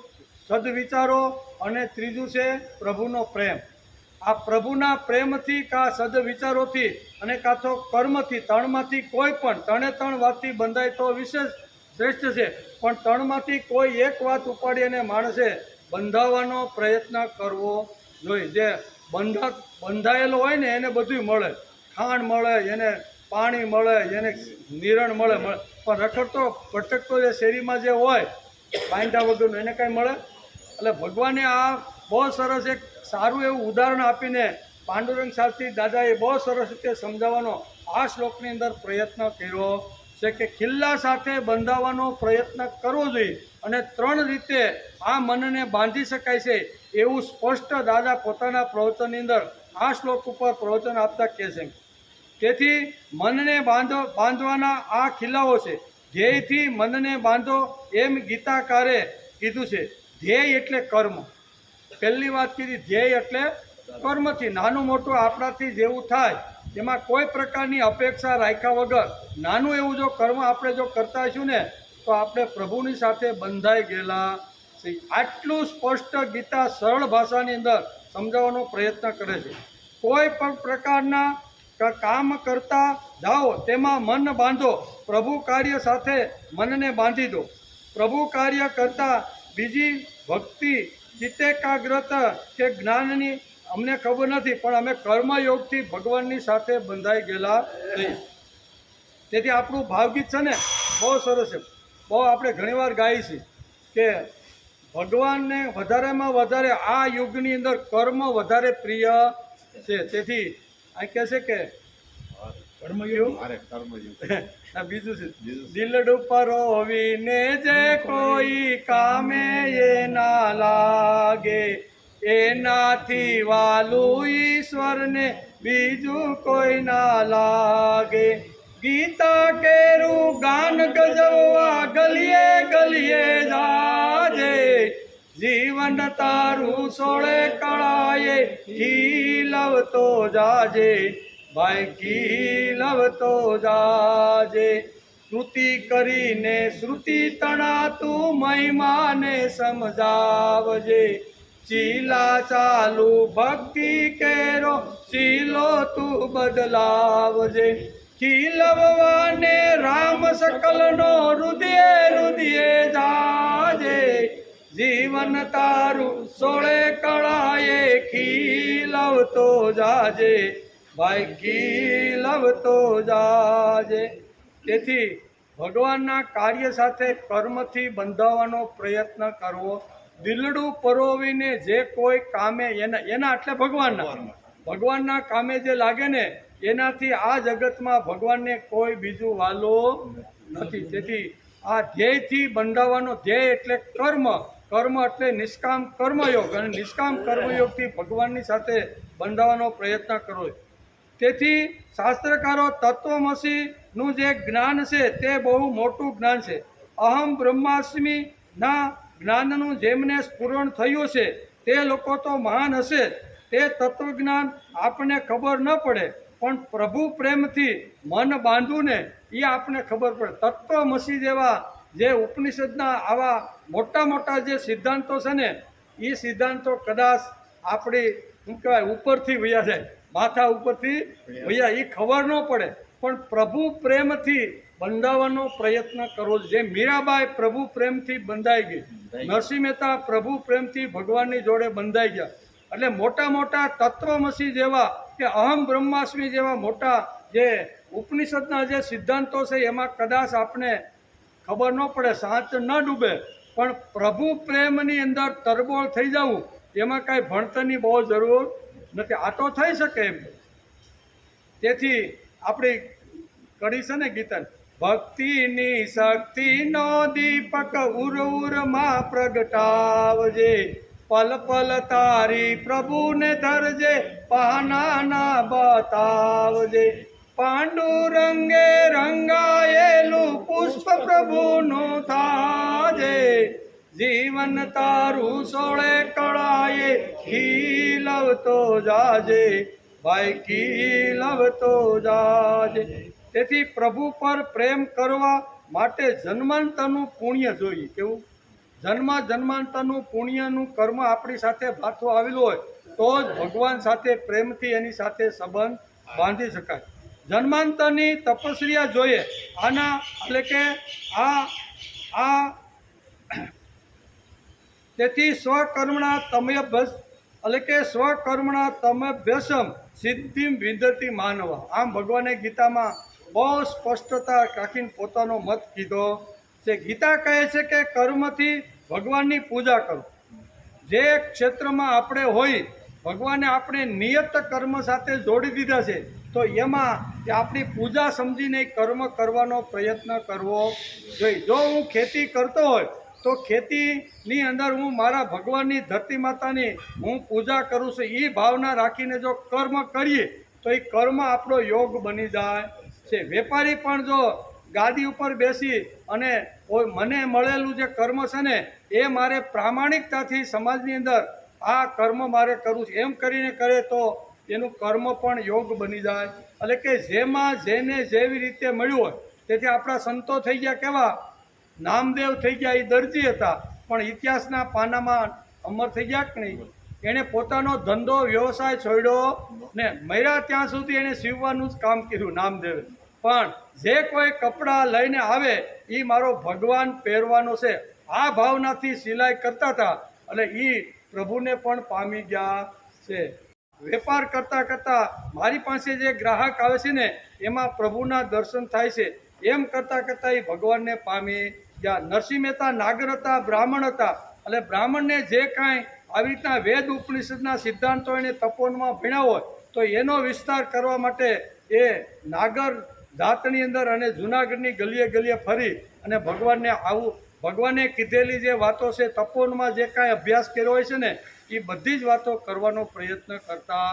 સદવિચારો અને ત્રીજું છે પ્રભુનો પ્રેમ. આ પ્રભુના પ્રેમથી કાં સદવિચારોથી અને કાં તો કર્મથી, 3માંથી કોઈ પણ 3 વાતથી બંધાય તો વિશેષ શ્રેષ્ઠ છે. પણ 3માંથી કોઈ એક વાત ઉપાડી અને માણસે બંધાવવાનો પ્રયત્ન કરવો જોઈએ. જે બંધાયેલો હોય ને એને બધું મળે, ખાણ મળે, એને પાણી મળે, એને નિરણ મળે, પણ રખડતો ભટકતો જે શેરીમાં જે હોય બાંધા વગરનું એને કાંઈ મળે? એટલે ભગવાને આ બહુ સરસ એક સારું એવું ઉદાહરણ આપીને પાંડુરંગ શાસ્ત્રી દાદાએ બહુ સરસ રીતે સમજાવવાનો આ શ્લોકની અંદર પ્રયત્ન કર્યો છે કે ખિલ્લા સાથે બંધાવવાનો પ્રયત્ન કરવો જોઈએ. અને 3 રીતે આ મનને બાંધી શકાય છે એવું સ્પષ્ટ દાદા પોતાના પ્રવચનની અંદર આ શ્લોક ઉપર પ્રવચન આપતા કહે છે. તેથી મનને બાંધવાના આ ખિલ્લાઓ છે. ધ્યેયથી મનને બાંધો એમ ગીતાકારે કીધું છે. ધ્યેય એટલે કર્મ. પહેલી વાત કીધી, ધ્યેય એટલે કર્મથી નાનું મોટું આપણાથી જેવું થાય એમાં કોઈ પ્રકારની અપેક્ષા રાખ્યા વગર નાનું એવું જો કર્મ આપણે જો કરતા હશું ને તો આપણે પ્રભુની સાથે બંધાઈ ગયેલા છીએ. આટલું સ્પષ્ટ ગીતા સરળ ભાષાની અંદર સમજાવવાનો પ્રયત્ન કરે છે. કોઈ પણ પ્રકારના કામ કરતા જાઓ તેમાં મન બાંધો, પ્રભુ કાર્ય સાથે મનને બાંધી દો. પ્રભુ કાર્ય કરતા બીજી ભક્તિ, ચિત્તેકાગ્રત કે જ્ઞાનની અમને ખબર નથી, પણ અમે કર્મયોગથી ભગવાનની સાથે બંધાઈ ગયેલા છીએ. તેથી આપણું ભાવગીત છે ને બહુ સરસ છે. બહુ આપણે ઘણીવાર ગાઈએ છીએ કે ભગવાનને વધારેમાં વધારે આ યુગની અંદર કર્મ વધારે પ્રિય છે. તેથી આ કહે છે કે બીજું છે, દિલડું પરોવીને જે કોઈ કામે એ ના લાગે, એનાથી વાલું ઈશ્વરને બીજું કોઈ ના લાગે. ગીતા કેરું ગાન ગજવવા ગલીએ ગલીએ જાજે, જીવન તારું સોળે કળાએ ખીલવતો જાજે, ભાઈ ખીલવતો જાજે. સ્તુતિ કરીને શ્રુતિ તણાતું મહિમાને સમજાવજે, ચીલા ચાલુ ભક્તિ કેરો ચીલો તું બદલાવજે. ખીલવવાને રામ સકલનો હૃદય હૃદય જાજે, જીવન તારું સોળે કળાએ ખીલવતો જાજે, ભાઈ ખીલવતો જાજે. તેથી ભગવાનના કાર્ય સાથે કર્મથી બંધાવવાનો પ્રયત્ન કરવો. દિલડું પરોવીને જે કોઈ કામે એના એટલે ભગવાનના કામે જે લાગે ને એનાથી આ જગતમાં ભગવાનને કોઈ બીજું વાલો નથી. તેથી આ ધ્યેયથી બંધાવવાનો, ધ્યેય એટલે કર્મ, કર્મ એટલે નિષ્કામ કર્મયોગ, અને નિષ્કામ કર્મયોગથી ભગવાનની સાથે બંધાવવાનો પ્રયત્ન કરવો. તેથી શાસ્ત્રકારો તત્વમસીનું જે જ્ઞાન છે તે બહુ મોટું જ્ઞાન છે. અહમ બ્રહ્માસ્મિના જ્ઞાનનું જેમને સ્ફુરણ થયું છે તે લોકો તો મહાન હશે. તે તત્વજ્ઞાન આપણને ખબર ન પડે, પણ પ્રભુ પ્રેમથી મન બાંધવું ને એ આપણને ખબર પડે. તત્વમસી જેવા જે ઉપનિષદના આવા મોટા મોટા જે સિદ્ધાંતો છે ને એ સિદ્ધાંતો કદાચ આપણી શું કહેવાય ઉપરથી વયા જાય, માથા ઉપરથી વયા, એ ખબર ન પડે. પણ પ્રભુ પ્રેમથી બંધાવવાનો પ્રયત્ન કરવો. જે મીરાબાઈ પ્રભુ પ્રેમથી બંધાઈ ગઈ, નરસિંહ મહેતા પ્રભુ પ્રેમથી ભગવાનની જોડે બંધાઈ ગયા. એટલે મોટા મોટા તત્વમસી જેવા કે અહમ બ્રહ્માસ્મિ જેવા મોટા જે ઉપનિષદના જે સિદ્ધાંતો છે એમાં કદાચ આપણે ખબર ન પડે, સાંચ ન ડૂબે, પણ પ્રભુ પ્રેમની અંદર તરબોળ થઈ જવું એમાં કાંઈ ભણતરની બહુ જરૂર નથી. આ તો થઈ શકે એમ. તેથી આપણી કડી છે ને ગીતા, ભક્તિની શક્તિનો દીપક ઉર ઉરમાં પ્રગટાવજે, પલ પલ તારી પ્રભુને ધરજે, પાના ના બતાવજે. પાંડુરંગે રંગાયેલું પુષ્પ પ્રભુનું થાજે, જીવન તારું સોળે કળાએ ખીલવતો જાજે ભાઈ ખીલવતો જાજે. તેથી પ્રભુ પર પ્રેમ કરવા માટે જન્માંતરનું પુણ્ય જોઈએ. કેવું? જન્માંતરનું પુણ્યનું કર્મ આપણી સાથે ભાથું આવેલું હોય તો જ ભગવાન સાથે પ્રેમથી એની સાથે સંબંધ બાંધી શકાય. જન્માંતરની તપસ્યા જોઈએ. આના એટલે કે આ તેથી સ્વકર્મણા તમયભ્યસ એટલે કે સ્વકર્મણા તમભ્યસમ સિદ્ધિમ વિંદતી માનવા. આમ ભગવાને ગીતામાં બહુ સ્પષ્ટતા રાખીને પોતાનો મત કીધો છે. ગીતા કહે છે કે કર્મથી ભગવાનની પૂજા કરો. જે ક્ષેત્રમાં આપણે હોય ભગવાને આપણે નિયત કર્મ સાથે જોડી દીધા છે તો એમાં આપણી પૂજા સમજીને કર્મ કરવાનો પ્રયત્ન કરવો જોઈએ. જો હું ખેતી કરતો હોય તો ખેતીની અંદર હું મારા ભગવાનની ધરતી માતાની હું પૂજા કરું છું એ ભાવના રાખીને જો કર્મ કરીએ તો એ કર્મ આપણો યોગ બની જાય છે. વેપારી પણ જો ગાદી ઉપર બેસી અને મને મળેલું જે કર્મ છે ને એ મારે પ્રામાણિકતાથી સમાજની અંદર આ કર્મ મારે કરવું છે એમ કરીને કરે તો એનું કર્મ પણ યોગ બની જાય. એટલે કે જેમાં જેને જેવી રીતે મળ્યું હોય. તેથી આપણા સંતો થઈ ગયા કેવા? નામદેવ થઈ ગયા, એ દરજી હતા પણ ઇતિહાસના પાનામાં અમર થઈ ગયા કે નહીં? એણે પોતાનો ધંધો વ્યવસાય છોડ્યો ને મર્યા ત્યાં સુધી એણે સીવવાનું જ કામ કર્યું નામદેવે. પણ જે કોઈ કપડાં લઈને આવે એ મારો ભગવાન પહેરવાનો છે આ ભાવનાથી સિલાઈ કરતા હતા એટલે એ પ્રભુને પણ પામી ગયા છે. વેપાર કરતાં કરતાં મારી પાસે જે ગ્રાહક આવે છે ને એમાં પ્રભુના દર્શન થાય છે એમ કરતાં કરતાં એ ભગવાનને પામી ગયા. નરસિંહ મહેતા નાગર હતા, બ્રાહ્મણ હતા. એટલે બ્રાહ્મણને જે કાંઈ આવી રીતના વેદ ઉપનિષદના સિદ્ધાંતો એને તપોવનમાં ભણ્યા હોય તો એનો વિસ્તાર કરવા માટે એ નાગર જાતની અંદર અને જૂનાગઢની ગલીએ ગલીએ ફરી અને ભગવાને કીધેલી જે વાતો છે તપોવનમાં જે કાંઈ અભ્યાસ કર્યો હોય છે ને એ બધી જ વાતો કરવાનો પ્રયત્ન કરતા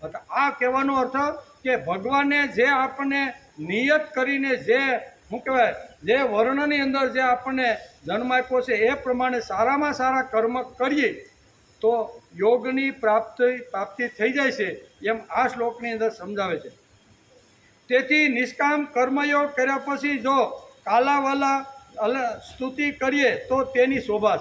હતા. આ કહેવાનો અર્થ કે ભગવાને જે આપણને નિયત કરીને જે શું કહેવાય જે વર્ણની અંદર જે આપણને જન્મ આપ્યો છે એ પ્રમાણે સારામાં સારા કર્મ કરીએ તો યોગની પ્રાપ્તિ થઈ જાય છે એમ આ શ્લોકની અંદર સમજાવે છે. તેથી નિષ્કામ કર્મયોગ કર્યા પછી જો કાલાવાલા સ્તુતિ કરીએ તો તેની શોભા.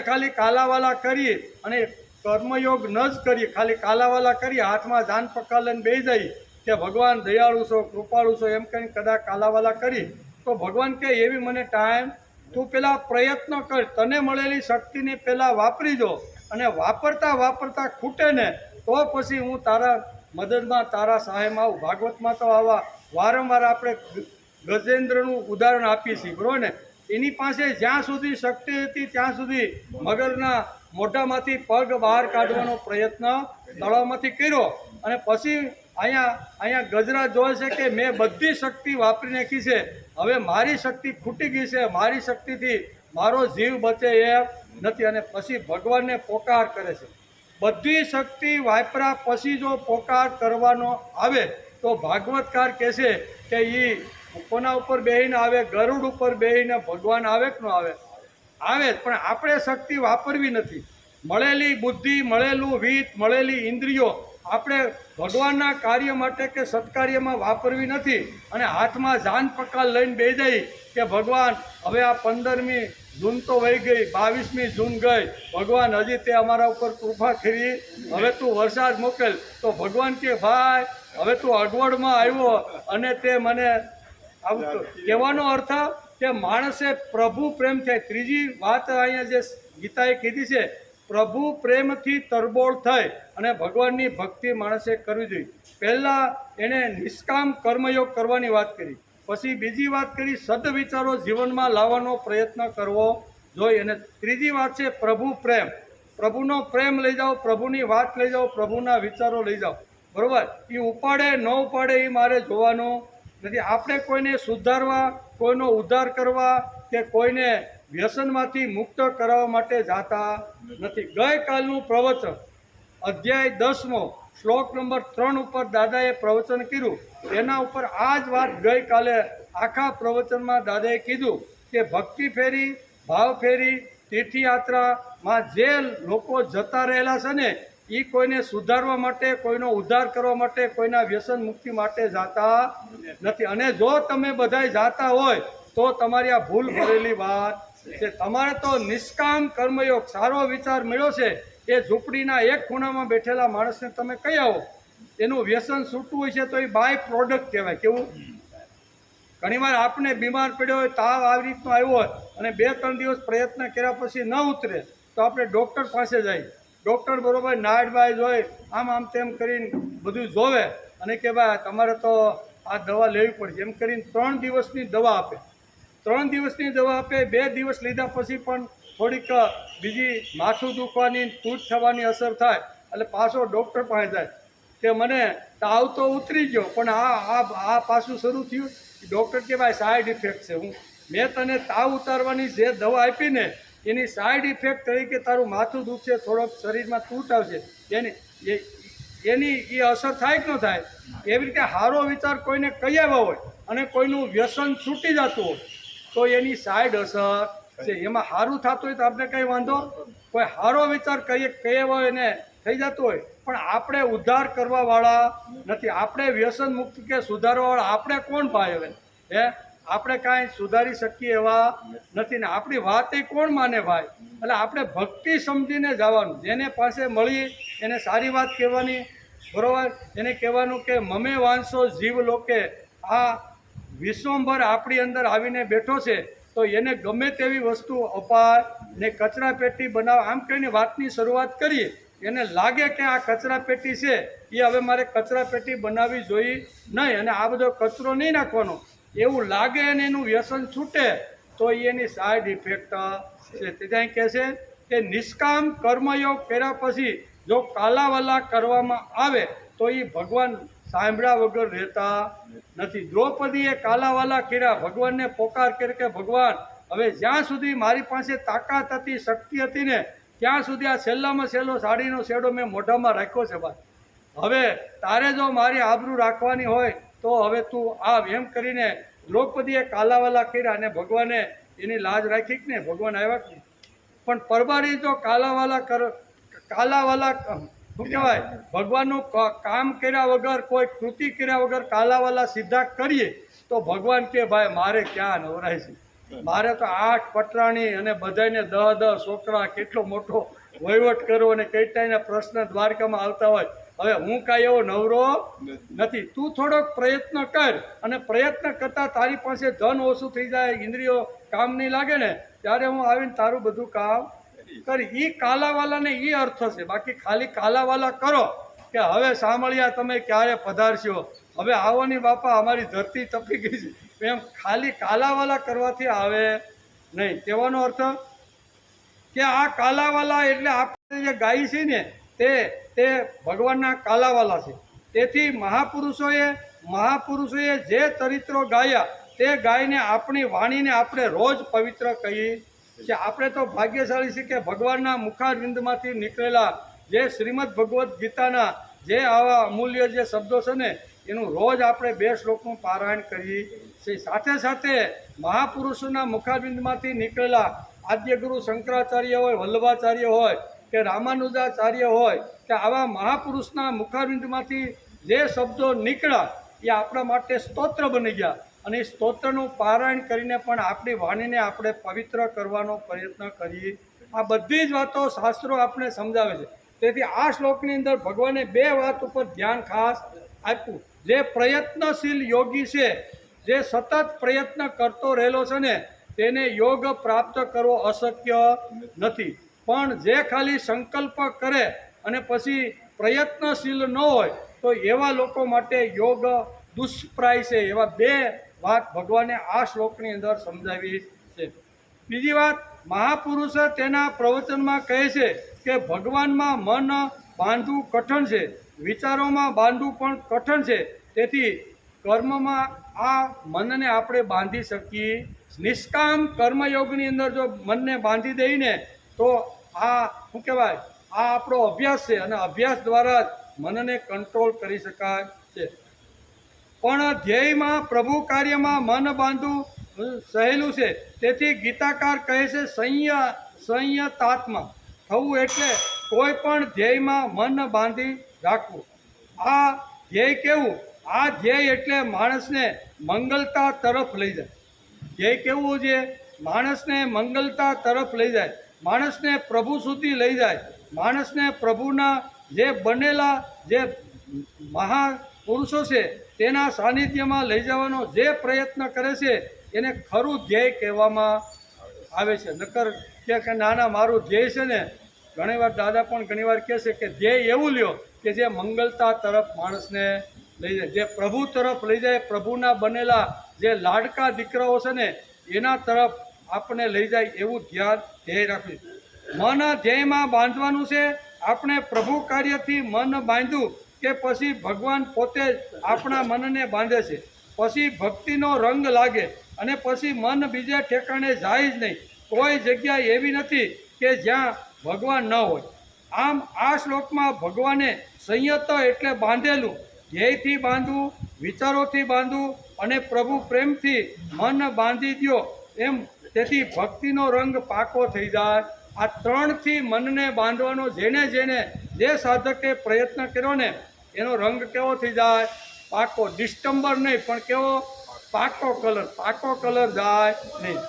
ખાલી કાલાવાલા કરીએ અને કર્મયોગ ન જ કરીએ, ખાલી કાલાવાલા કરીએ, હાથમાં જાન પક્કા લઈને બેસી જઈએ કે ભગવાન દયાળુ છો, કૃપાળુ છો એમ કહીને કદાચ કાલાવાલા કરી તો ભગવાન કહે એવી મને ટાઈમ તું પેલા પ્રયત્ન કર, તને મળેલી શક્તિને પહેલાં વાપરી દો અને વાપરતા ખૂટે ને તો પછી હું તારા મદદમાં તારા સહાયમાં આવું. ભાગવતમાં તો આવા વારંવાર આપણે ગજેન્દ્રનું ઉદાહરણ આપીએ છીએ બરાબર ને. એની પાસે જ્યાં સુધી શક્તિ હતી ત્યાં સુધી મગરના મોઢામાંથી પગ બહાર કાઢવાનો પ્રયત્ન તળાવમાંથી કર્યો અને પછી અહીંયા ગજરા જોવે છે કે મેં બધી શક્તિ વાપરી નાખી છે, હવે મારી શક્તિ ખૂટી ગઈ છે, મારી શક્તિથી મારો જીવ બચે એમ નથી અને પછી ભગવાનને પોકાર કરે છે. બધી શક્તિ વાપરા પછી જો પોકાર કરવાનો આવે તો ભાગવતકાર કહેશે કે એ કોના ઉપર બેહીને આવે? ગરુડ ઉપર બેહીને ભગવાન આવે કે ન આવે? આવે જ. પણ આપણે શક્તિ વાપરવી નથી. મળેલી બુદ્ધિ, મળેલું વિત્ત, મળેલી ઇન્દ્રિયો આપણે ભગવાનના કાર્ય માટે કે સત્કાર્યમાં વાપરવી નથી અને હાથમાં જાન પક્કા લઈને બેસી જઈ કે ભગવાન હવે આ 15મી જૂન તો વહી ગઈ, 22મી જૂન ગઈ, ભગવાન હજી તે અમારા ઉપર કૃપા કરી, હવે તું વરસાદ મોકલ. તો ભગવાન કે ભાઈ હવે તું અગવડમાં આવ્યો અને તે મને આવું કહેવાનો અર્થ કે માણસે પ્રભુ પ્રેમ થાય. ત્રીજી વાત અહીંયા જે ગીતાએ કીધી છે, પ્રભુ પ્રેમથી તરબોળ થઈ અને ભગવાનની ભક્તિ માણસે કરવી જોઈએ. પહેલાં એણે નિષ્કામ કર્મયોગ કરવાની વાત કરી, પછી બીજી વાત કરી સદવિચારો જીવનમાં લાવવાનો પ્રયત્ન કરવો જોઈએ અને ત્રીજી વાત છે પ્રભુ પ્રેમ. પ્રભુનો પ્રેમ લઈ જાઓ, પ્રભુની વાત લઈ જાઓ, પ્રભુના વિચારો લઈ જાઓ. બરાબર? એ ઉપાડે ન ઉપાડે એ મારે જોવાનું નથી. આપણે કોઈને સુધારવા, કોઈનો ઉદ્ધાર કરવા કે કોઈને વ્યસનમાંથી મુક્ત કરાવવા માટે જાતા નથી. ગઈકાલનું પ્રવચન અધ્યાય 10મો શ્લોક નંબર 3 ઉપર દાદાએ પ્રવચન કર્યું. એના ઉપર આ જ વાત ગઈકાલે આખા પ્રવચનમાં દાદાએ કીધું કે ભક્તિ ફેરી ભાવફેરી તીર્થયાત્રામાં જે લોકો જતા રહેલા છે ને એ કોઈને સુધારવા માટે, કોઈનો ઉદ્ધાર કરવા માટે, કોઈના વ્યસન મુક્તિ માટે જાતા નથી. અને જો તમે બધાય જાતા હોય તો તમારી આ ભૂલ ભરેલી વાત છે. તમારે તો નિષ્કામ કર્મયોગ સારો વિચાર મળ્યો છે એ ઝૂંપડીના એક ખૂણામાં બેઠેલા માણસને તમે કહી આવો એનું વ્યસન છૂટવું હોય છે તો એ બાય પ્રોડક્ટ કહેવાય. કેવું? ઘણીવાર આપણે બીમાર પડ્યો હોય, તાવ આવી રીતનો આવ્યો હોય અને 2-3 દિવસ પ્રયત્ન કર્યા પછી ન ઉતરે તો આપણે ડૉક્ટર પાસે જઈએ. ડૉક્ટર બરોબર નાડબાજ હોય, આમ તેમ કરીને બધું જોવે અને કે ભાઈ તમારે તો આ દવા લેવી પડશે એમ કરીને 3 દિવસની દવા આપે. 3 દિવસની દવા આપે, 2 દિવસ લીધા પછી પણ થોડીક બીજી માથું દુખવાની, તૂટ થવાની અસર થાય એટલે પાછો ડૉક્ટર પાસે જાય કે મને તાવ તો ઉતરી ગયો પણ આ પાછું શરૂ થયું. ડૉક્ટર કે ભાઈ સાઈડ ઇફેક્ટ છે. મેં તને તાવ ઉતારવાની જે દવા આપી ને એની સાઈડ ઇફેક્ટ તરીકે તારું માથું દુખશે, થોડોક શરીરમાં તૂટ આવશે, એની એ અસર થાય કે ન થાય? એવી રીતે સારો વિચાર કોઈને કહી આવ્યા હોય અને કોઈનું વ્યસન છૂટી જતું હોય તો એની સાઈડ અસર છે. એમાં સારું થતું હોય તો આપણે કંઈ વાંધો, કોઈ સારો વિચાર કહીએ હોય એને થઈ જતું હોય પણ આપણે ઉદ્ધાર કરવાવાળા નથી. આપણે વ્યસન મુક્ત કે સુધારવાવાળા આપણે કોણ ભાઈ? હવે આપણે કાંઈ સુધારી શકીએ એવા નથી ને આપણી વાત એ કોણ માને ભાઈ? એટલે આપણે ભક્તિ સમજીને જવાનું. જેને પાસે મળી એને સારી વાત કહેવાની, બરાબર? એને કહેવાનું કે મમે વાંસો જીવ લોકે, આ વિશ્વંભર આપણી અંદર આવીને બેઠો છે તો એને ગમે તેવી વસ્તુ અપાય ને કચરા પેટી બનાવ, આમ કહીને વાતની શરૂઆત કરીએ. એને લાગે કે આ કચરા પેટી છે એ હવે મારે કચરા પેટી બનાવવી જોઈએ નહીં અને આ બધો કચરો નહીં નાખવાનો એવું લાગે અને એનું વ્યસન છૂટે તો એની સાઈડ ઇફેક્ટ છે. તેથી કહે છે કે નિષ્કામ કર્મયોગ કર્યા પછી જો કાલાવાલા કરવામાં આવે તો એ ભગવાન સાંભળ્યા વગર રહેતા નથી. દ્રૌપદીએ કાલાવાલા કર્યા, ભગવાનને પોકાર કરે કે ભગવાન હવે જ્યાં સુધી મારી પાસે તાકાત હતી, શક્તિ હતી ને ત્યાં સુધી આ છેલ્લામાં છેલ્લો સાડીનો શેડો મેં મોઢામાં રાખ્યો છે ભાઈ. હવે તારે જો મારી આબરૂ રાખવાની હોય તો હવે તું આવ એમ કરીને દ્રૌપદીએ કાલાવાલા કર્યા અને ભગવાને એની લાજ રાખી કે ને ભગવાન આવ્યા કે. પણ પરબારી જો કાલાવાલા શું કહેવાય ભગવાનનું કામ કર્યા વગર, કોઈ કૃતિ કર્યા વગર કાલાવાલા સીધા કરીએ તો ભગવાન કે ભાઈ મારે ક્યાં નવરાય છે? મારે તો 8 પટરાણી અને બધાને 10 છોકરા, કેટલો મોટો વહીવટ કરવો અને કેટલાયના પ્રશ્ન દ્વારકામાં આવતા હોય. હવે હું કાંઈ એવો નવરો નથી. તું થોડોક પ્રયત્ન કર અને પ્રયત્ન કરતાં તારી પાસે ધન ઓછું થઈ જાય, ઇન્દ્રિયો કામ નહીં લાગે ને ત્યારે હું આવીને તારું બધું કામ કરી. એ કાલાવાલાને એ અર્થ છે. બાકી ખાલી કાલાવાલા કરો કે હવે સાંભળ્યા તમે ક્યારે પધારશો, હવે આવો ની બાપા અમારી ધરતી તપી ગઈ છે, એમ ખાલી કાલાવાલા કરવાથી આવે નહીં. કહેવાનો અર્થ કે આ કાલાવાલા એટલે આપણે જે ગાય છે ને તે ભગવાનના કાલાવાલા છે. તેથી મહાપુરુષોએ જે ચરિત્રો ગાયા તે ગાયને આપણી વાણીને આપણે રોજ પવિત્ર કહીએ છે. આપણે તો ભાગ્યશાળી છે કે ભગવાનના મુખારવિંદમાંથી નીકળેલા જે શ્રીમદ ભગવદ્ ગીતાના જે આવા અમૂલ્ય જે શબ્દો છે ને એનું રોજ આપણે 2 શ્લોકનું પારાયણ કરીએ છીએ. સાથે સાથે મહાપુરુષોના મુખારવિંદમાંથી નીકળેલા આદ્ય ગુરુ શંકરાચાર્ય હોય, વલ્લભાચાર્ય હોય કે રામાનુજાચાર્ય હોય કે આવા મહાપુરુષના મુખારવિંદમાંથી જે શબ્દો નીકળ્યા એ આપણા માટે સ્તોત્ર બની ગયા અને એ સ્તોત્રનું પારાયણ કરીને પણ આપણી વાણીને આપણે પવિત્ર કરવાનો પ્રયત્ન કરીએ. આ બધી જ વાતો શાસ્ત્રો આપણે સમજાવે છે. તેથી આ શ્લોકની અંદર ભગવાને 2 વાત ઉપર ધ્યાન ખાસ આપ્યું. જે પ્રયત્નશીલ યોગી છે, જે સતત પ્રયત્ન કરતો રહેલો છે ને તેને યોગ પ્રાપ્ત કરવો અશક્ય નથી. પણ જે ખાલી સંકલ્પ કરે અને પછી પ્રયત્નશીલ ન હોય તો એવા લોકો માટે યોગ દુષ્પ્રાય છે. એવા 2 વાત ભગવાને આ શ્લોકની અંદર સમજાવી છે. બીજી વાત, મહાપુરુષ તેના પ્રવચનમાં કહે છે કે ભગવાનમાં મન બાંધવું કઠણ છે, વિચારોમાં બાંધવું પણ કઠણ છે. તેથી કર્મમાં આ મનને આપણે બાંધી શકીએ. નિષ્કામ કર્મયોગની અંદર જો મનને બાંધી દઈને તો આ શું કહેવાય આ આપણો અભ્યાસ છે અને અભ્યાસ દ્વારા જ મનને કંટ્રોલ કરી શકાય છે. પણ ધ્યેયમાં પ્રભુ કાર્યમાં મન બાંધવું સહેલું છે. તેથી ગીતાકાર કહે છે સંયતાત્મા થવું એટલે કોઈ પણ ધ્યેયમાં મન બાંધી રાખવું. આ ધ્યેય કેવું? આ ધ્યેય એટલે માણસને મંગલતા તરફ લઈ જાય. ધ્યેય કેવું છે? માણસને મંગલતા તરફ લઈ જાય, માણસને પ્રભુ સુધી લઈ જાય, માણસને પ્રભુના જે બનેલા જે મહાપુરુષો છે તેના સાનિધ્યમાં લઈ જવાનો જે પ્રયત્ન કરે છે એને ખરું ધ્યેય કહેવામાં આવે છે. નકર કે નાના મારું ધ્યેય છે ને, ઘણીવાર દાદા પણ ઘણીવાર કહે છે કે ધ્યેય એવું લ્યો કે જે મંગલતા તરફ માણસને લઈ જાય, જે પ્રભુ તરફ લઈ જાય, પ્રભુના બનેલા જે લાડકા દીકરાઓ છે ને એના તરફ આપણે લઈ જાય એવું ધ્યેય રાખવું. મન ધ્યેયમાં બાંધવાનું છે. આપણે પ્રભુ કાર્યથી મન બાંધ્યું કે પછી ભગવાન પોતે આપણા મનને બાંધે છે. પછી ભક્તિનો રંગ લાગે અને પછી મન બીજે ઠેકાણે જાય જ નહીં. કોઈ જગ્યા એવી નથી કે જ્યાં ભગવાન ન હોય. આમ આ શ્લોકમાં ભગવાને સંયત એટલે બાંધેલું, ધ્યેયથી બાંધવું, વિચારોથી બાંધવું અને પ્રભુ પ્રેમથી મન બાંધી દ્યો એમ. તેથી ભક્તિનો રંગ પાકો થઈ જાય. આ ત્રણથી મનને બાંધવાનો જેને જે સાધકે પ્રયત્ન કર્યો ને એનો રંગ કેવો થઈ જાય? પાકો. ડિસ્ટમ્બર નહીં પણ કેવો? પાકો કલર જાય નહીં.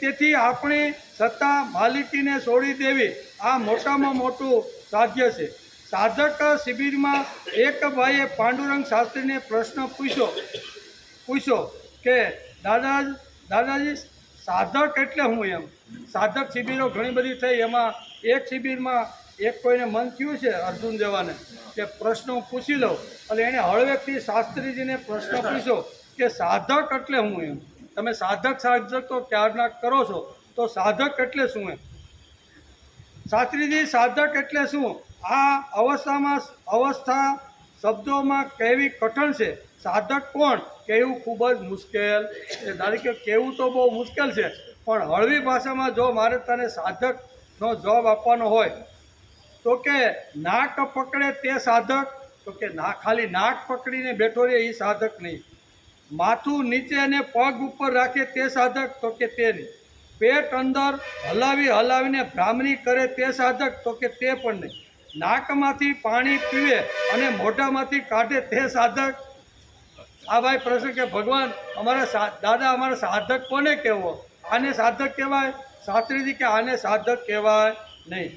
તેથી આપણી સત્તા માલિકીને છોડી દેવી આ મોટામાં મોટું સાધ્ય છે. સાધક શિબિરમાં એક ભાઈએ પાંડુરંગ શાસ્ત્રીને પ્રશ્ન પૂછ્યો કે દાદાજી સાધક એટલે હું એમ. સાધક શિબિરો ઘણી બધી થઈ, એમાં એક શિબિરમાં એક કોઈને મન થયું છે અર્જુન દેવાને કે પ્રશ્ન હું પૂછી લઉં, એટલે એણે હળવેકથી શાસ્ત્રીજીને પ્રશ્ન પૂછ્યો કે સાધક એટલે હું એમ. તમે સાધક તો ક્યારના કરો છો, તો સાધક એટલે શું એમ? શાસ્ત્રીજી સાધક એટલે શું? આ અવસ્થા શબ્દોમાં કહેવી કઠણ છે. સાધક કોણ કહેવું ખૂબ જ મુશ્કેલ છે. ધારી કે કહેવું તો બહુ મુશ્કેલ છે, પણ હળવી ભાષામાં જો મારે તને સાધકનો જવાબ આપવાનો હોય તો કે નાક પકડે તે સાધક, તો કે ખાલી નાક પકડીને બેઠો રહે એ સાધક નહીં. માથું નીચે અને પગ ઉપર રાખે તે સાધક, તો કે તે નહીં. પેટ અંદર હલાવીને ભ્રામરી કરે તે સાધક, તો કે તે પણ નહીં. નાકમાંથી પાણી પીવે અને મોઢામાંથી કાઢે તે સાધક. આ ભાઈ પ્રશ્ન કે ભગવાન દાદા અમારા સાધક કોને કહેવો? આને સાધક કહેવાય? શાસ્ત્રીજી કે આને સાધક કહેવાય નહીં.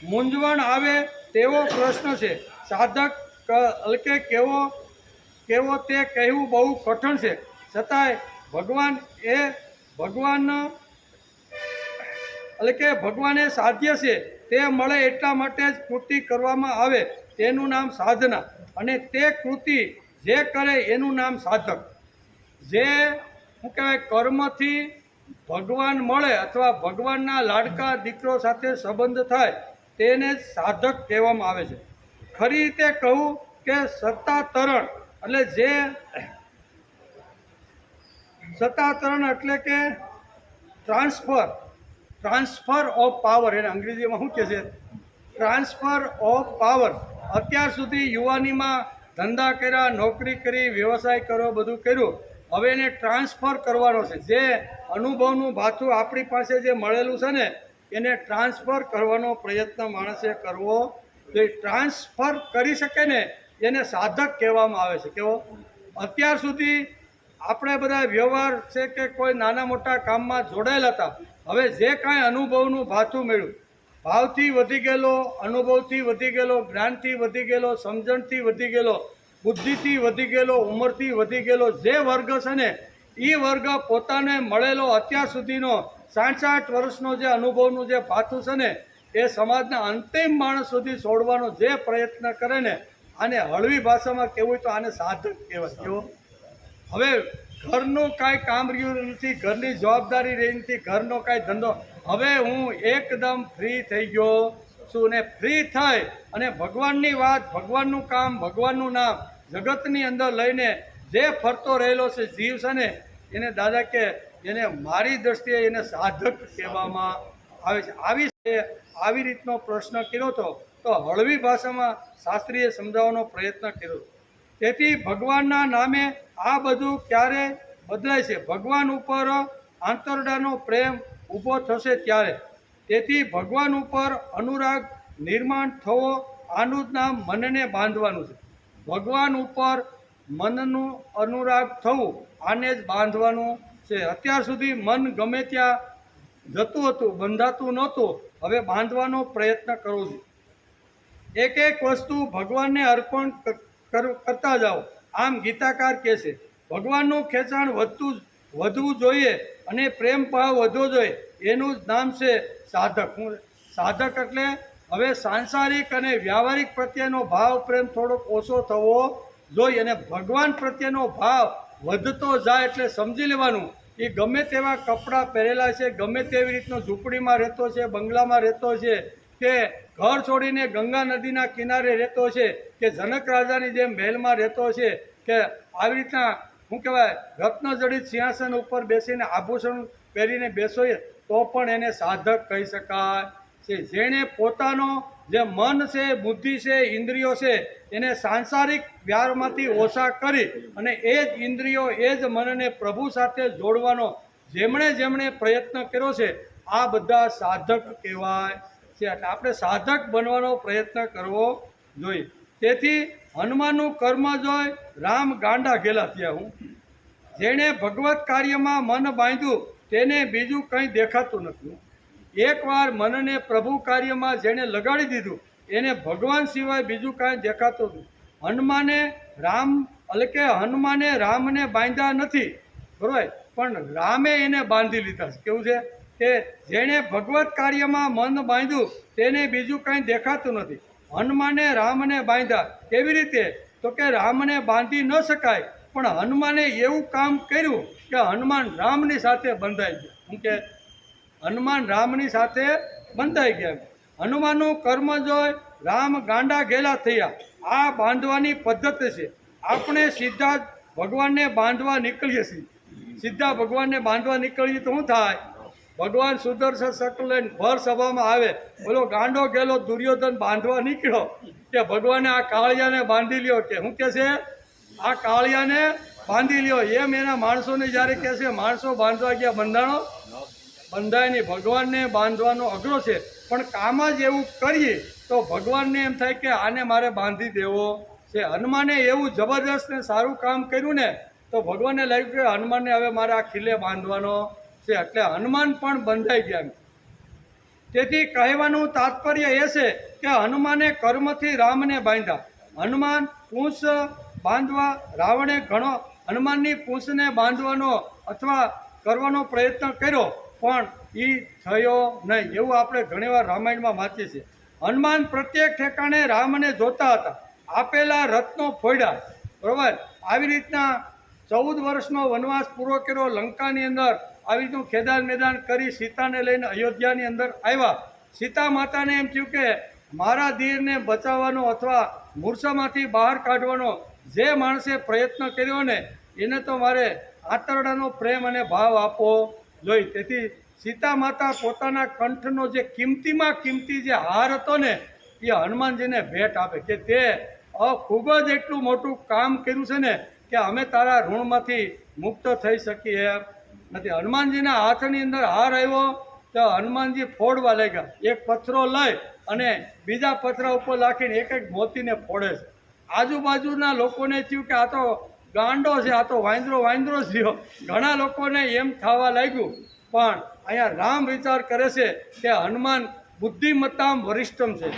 મૂંઝવણ આવે તેવો પ્રશ્ન છે. સાધક હલકે કેવો તે કહેવું બહુ કઠણ છે. છતાંય ભગવાન એ સાધ્ય છે તે મળે એટલા માટે જ કૃતિ કરવામાં આવે તેનું નામ સાધના, અને તે કૃતિ જે કરે એનું નામ સાધક. જે શું કહેવાય કર્મથી ભગવાન મળે અથવા ભગવાનના લાડકા દીકરો સાથે સંબંધ થાય તેને જ સાધક કહેવામાં આવે છે. ખરી રીતે કહું કે સત્તાતરણ એટલે કે ટ્રાન્સફર ઓફ પાવર, એને અંગ્રેજીમાં શું કહે છે? Transfer of power. અત્યાર સુધી યુવાનીમાં ધંધા કર્યા, નોકરી કરી, વ્યવસાય કર્યો, બધું કર્યું. હવે એને ટ્રાન્સફર કરવાનો છે. જે અનુભવનું ભાથું આપણી પાસે જે મળેલું છે ને એને ટ્રાન્સફર કરવાનો પ્રયત્ન માણસે કરવો. તો એ ટ્રાન્સફર કરી શકે ને એને સાધક કહેવામાં આવે છે. કેવો? અત્યાર સુધી આપણે બધા વ્યવહાર છે કે કોઈ નાના મોટા કામમાં જોડાયેલા હતા. હવે જે કાંઈ અનુભવનું ભાથું મળ્યું, ભાવથી વધી ગયેલો, અનુભવથી વધી ગયેલો, જ્ઞાનથી વધી ગયેલો, સમજણથી વધી ગયેલો, બુદ્ધિથી વધી ગયેલો, ઉંમરથી વધી ગયેલો જે વર્ગ છે ને એ વર્ગ પોતાને મળેલો અત્યાર સુધીનો 60 વર્ષનો જે અનુભવનું જે ભાથું છે ને એ સમાજના અંતિમ માણસ સુધી છોડવાનો જે પ્રયત્ન કરે ને આને હળવી ભાષામાં કહેવું તો આને સાધક કહેવાય. કેવો? હવે ઘરનું કાંઈ કામ રહ્યું નથી, ઘરની જવાબદારી રહી નથી, ઘરનો કાંઈ ધંધો, હવે હું એકદમ ફ્રી થઈ ગયો છું ને ફ્રી થઈ અને ભગવાનની વાત, ભગવાનનું કામ, ભગવાનનું નામ જગતની અંદર લઈને જે ફરતો રહેલો છે જીવ છે ને એને દાદા કે એને મારી દ્રષ્ટિએ એને સાધક કહેવામાં આવે છે. આવી રીતનો પ્રશ્ન કર્યો હતો તો હળવી ભાષામાં શાસ્ત્રીએ સમજાવવાનો પ્રયત્ન કર્યો. તેથી ભગવાનના નામે આ બધું ક્યારે બદલાય છે. ભગવાન ઉપર આંતરડાનો પ્રેમ ઊભો થશે ત્યારે. તેથી ભગવાન ઉપર અનુરાગ નિર્માણ થવો, આનું જ નામ મનને બાંધવાનું છે. ભગવાન ઉપર મનનું અનુરાગ થવું, આને જ બાંધવાનું છે. અત્યાર સુધી મન ગમે ત્યાં જતું હતું, બંધાતું નહોતું. હવે બાંધવાનો પ્રયત્ન કરવો જોઈએ. એક એક વસ્તુ ભગવાનને અર્પણ કરતા જાઓ, આમ ગીતાકાર કહે છે. ભગવાનનું ખેંચાણ વધવું જોઈએ અને પ્રેમ ભાવ વધવો જોઈએ, એનું જ નામ છે સાધક. સાધક એટલે હવે સાંસારિક અને વ્યવહારિક પ્રત્યેનો ભાવ પ્રેમ થોડોક ઓછો થવો જોઈએ અને ભગવાન પ્રત્યેનો ભાવ વધતો જાય એટલે સમજી લેવાનું એ ગમે તેવા કપડાં પહેરેલા છે, ગમે તેવી રીતનો ઝૂંપડીમાં રહેતો છે, બંગલામાં રહેતો છે, કે ઘર છોડીને ગંગા નદીના કિનારે રહેતો છે, કે જનક રાજાની જેમ મહેલમાં રહેતો છે, કે આવી રીતના શું કહેવાય રત્નજડિત સિંહાસન ઉપર બેસીને આભૂષણ પહેરીને બેસોએ તો પણ એને સાધક કહી શકાય છે. જેણે પોતાનો જે મન છે, બુદ્ધિ છે, ઇન્દ્રિયો છે, એને સાંસારિક વ્યવહારમાંથી ઓછા કરી અને એ જ ઇન્દ્રિયો, એ જ મનને પ્રભુ સાથે જોડવાનો જેમણે પ્રયત્ન કર્યો છે, આ બધા સાધક કહેવાય છે. એટલે આપણે સાધક બનવાનો પ્રયત્ન કરવો જોઈએ. તેથી હનુમાનનું કર્મ જોઈ રામ ગાંડા ગયેલા થયા. જેણે ભગવત કાર્યમાં મન બાંધ્યું તેને બીજું કંઈ દેખાતું નથી. એકવાર મનને પ્રભુ કાર્યમાં જેણે લગાડી દીધું એને ભગવાન સિવાય બીજું કાંઈ દેખાતું નથી. હનુમાને રામને બાંધ્યા નથી, બરોબર, પણ રામે એને બાંધી લીધા છે. કેવું છે કે જેણે ભગવત કાર્યમાં મન બાંધ્યું તેને બીજું કંઈ દેખાતું નથી. હનુમાને રામને બાંધ્યા. કેવી રીતે? તો કે રામને બાંધી ન શકાય, પણ હનુમાને એવું કામ કર્યું કે હનુમાન રામની સાથે બંધાઈ ગયા. શું કે હનુમાન રામની સાથે બંધાઈ ગયા. હનુમાનનું કર્મ જોઈ રામ ગાંડા ઘેલા થયા. આ બાંધવાની પદ્ધતિ છે. આપણે સીધા જ ભગવાનને બાંધવા નીકળીએ છીએ. સીધા ભગવાનને બાંધવા નીકળીએ તો શું થાય? ભગવાન સુદર્શન ચક્ર લઈને ભર સભામાં આવે, બોલો ગાંડો ગેલો દુર્યોધન બાંધવા નીકળ્યો કે ભગવાને આ કાળિયાને બાંધી લ્યો, કે શું કે છે આ કાળિયાને બાંધી લ્યો. એમ એના માણસોને જ્યારે કહે છે, માણસો બાંધવા ગયા બંધાય નહીં. ભગવાનને બાંધવાનો અઘરો છે, પણ કામ જ એવું કરીએ તો ભગવાનને એમ થાય કે આને મારે બાંધી દેવો છે. હનુમાને એવું જબરદસ્ત ને સારું કામ કર્યું ને તો ભગવાનને લાગ્યું કે હનુમાનને હવે મારે આ ખીલે બાંધવાનો છે, એટલે હનુમાન પણ બંધાઈ ગયા. તેથી કહેવાનું તાત્પર્ય એ છે કે હનુમાને કર્મથી રામને બાંધ્યા. હનુમાન પૂંછ બાંધવા રાવણે ઘણો હનુમાનની પૂંછને બાંધવાનો અથવા કરવાનો પ્રયત્ન કર્યો, પણ એ થયો નહીં. એવું આપણે ઘણીવાર રામાયણમાં વાંચીએ છીએ. હનુમાન પ્રત્યેક ઠેકાણે રામને જોતા હતા, આપેલા રત્નો ફોડ્યા, બરાબર. આવી રીતના 14 વર્ષનો વનવાસ પૂરો કર્યો. લંકાની અંદર આવી રીતનું ખેદાન મેદાન કરી સીતાને લઈને અયોધ્યાની અંદર આવ્યા. સીતા માતાને એમ થયું કે મારા દીરને બચાવવાનો અથવા મૂર્છામાંથી બહાર કાઢવાનો જે માણસે પ્રયત્ન કર્યો ને એને તો મારે આંતરડાનો પ્રેમ અને ભાવ આપવો જોઈએ. તેથી સીતા માતા પોતાના કંઠનો જે કિંમતીમાં કિંમતી જે હાર હતો ને એ હનુમાનજીને ભેટ આપે કે તે ખૂબ જ એટલું મોટું કામ કર્યું છે ને કે અમે તારા ઋણમાંથી મુક્ત થઈ શકીએ એમ નથી. હનુમાનજીના હાથની અંદર હાર આવ્યો તો હનુમાનજી ફોડવા લાગ્યા. એક પથ્થરો લઈ અને બીજા પથરા ઉપર નાખીને એક એક મોતીને ફોડે છે. આજુબાજુના લોકોને થયું કે આ તો ગાંડો છે, આ તો વાંદરો જ થયો. ઘણા લોકોને એમ થવા લાગ્યું, પણ અહીંયા રામ વિચાર કરે છે કે હનુમાન બુદ્ધિમત્તામ વરિષ્ઠમ છે.